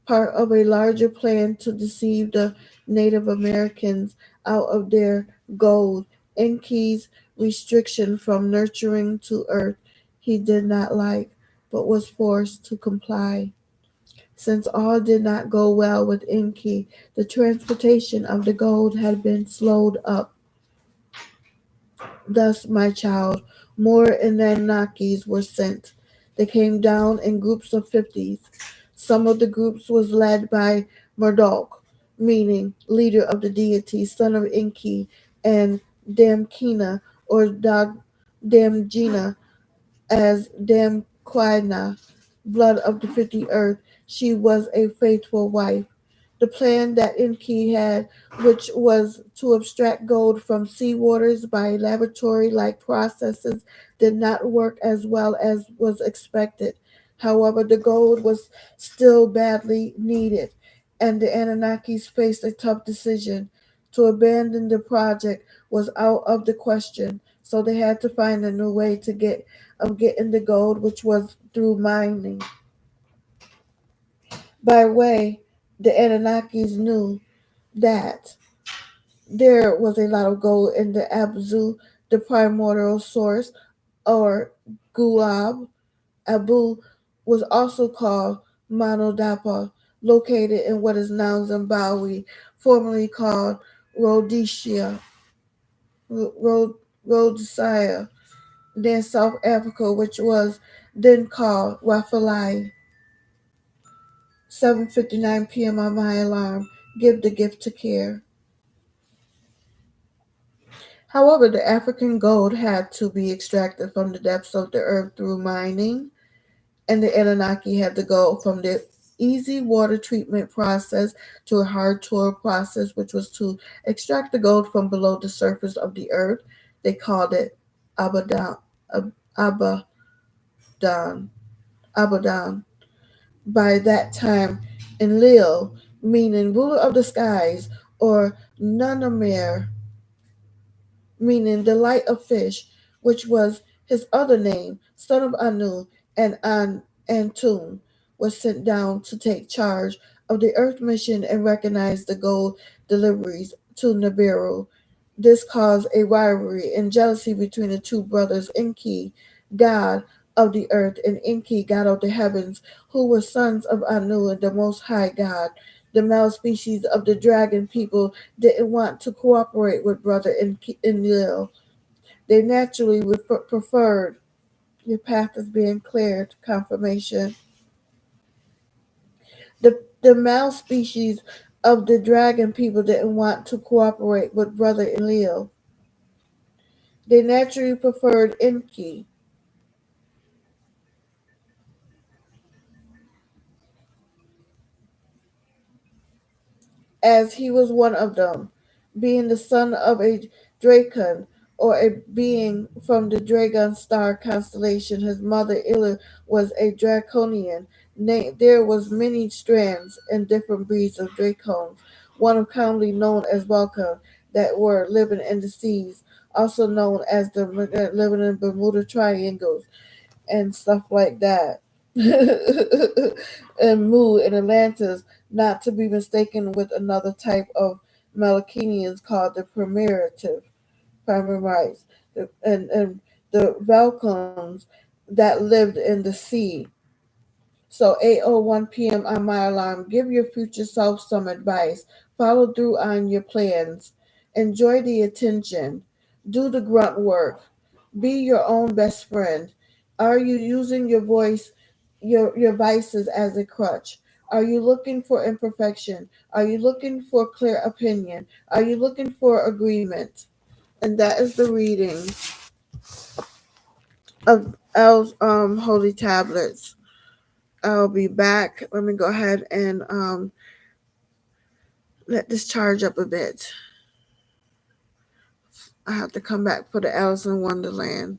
part of a larger plan to deceive the Native Americans out of their gold. Enki's restriction from nurturing to earth he did not like, but was forced to comply. Since all did not go well with Enki, the transportation of the gold had been slowed up. Thus, my child, more Anunnakis were sent. They came down in groups of 50s. Some of the groups was led by Marduk, meaning leader of the deity, son of Enki, and Damkina, or Damgina, as Damquina, blood of the 50 earth. She was a faithful wife. The plan that Enki had, which was to extract gold from sea waters by laboratory-like processes, did not work as well as was expected. However, the gold was still badly needed, and the Anunnakis faced a tough decision. To abandon the project was out of the question, so they had to find a new way to getting the gold, which was through mining. By way, the Anunnakis knew that there was a lot of gold in the Abzu, the primordial source, or Guab. Abu was also called Monodapa, located in what is now Zimbabwe, formerly called Rhodesia, Rhodesia, then South Africa, which was then called Wafalai. 7:59 p.m. on my alarm. Give the gift to care. However, the African gold had to be extracted from the depths of the earth through mining, and the Anunnaki had to go from the easy water treatment process to a hard toil process, which was to extract the gold from below the surface of the earth. They called it Abadan. Abadan. Abadan. By that time, Enlil, meaning ruler of the skies, or Nunamir, meaning the light of fish, which was his other name, son of Anu, and Antun, was sent down to take charge of the Earth mission and recognize the gold deliveries to Nibiru. This caused a rivalry and jealousy between the two brothers. Enki, God, of the earth, and Enki, god of the heavens, who were sons of Anu and the Most High God. The male species of the dragon people didn't want to cooperate with brother Enlil. They naturally preferred. Your path is being cleared. Confirmation. The male species of the dragon people didn't want to cooperate with brother Enlil. They naturally preferred Enki. As he was one of them, being the son of a Dracon, or a being from the Dragon star constellation. His mother Illa was a Draconian. There was many strands and different breeds of Dracons, one of commonly known as Vulcan, that were living in the seas, also known as the living in Bermuda Triangles and stuff like that. And Mu in Atlantis, not to be mistaken with another type of Melachinians called the Primarites, and the Vulcans that lived in the sea. So 8:01 p.m. on my alarm, give your future self some advice. Follow through on your plans. Enjoy the attention. Do the grunt work. Be your own best friend. Are you using your voice, your vices as a crutch? Are you looking for imperfection? Are you looking for clear opinion? Are you looking for agreement? And that is the reading of L's holy tablets. I'll be back. Let me go ahead and let this charge up a bit. I have to come back for the Alice in Wonderland.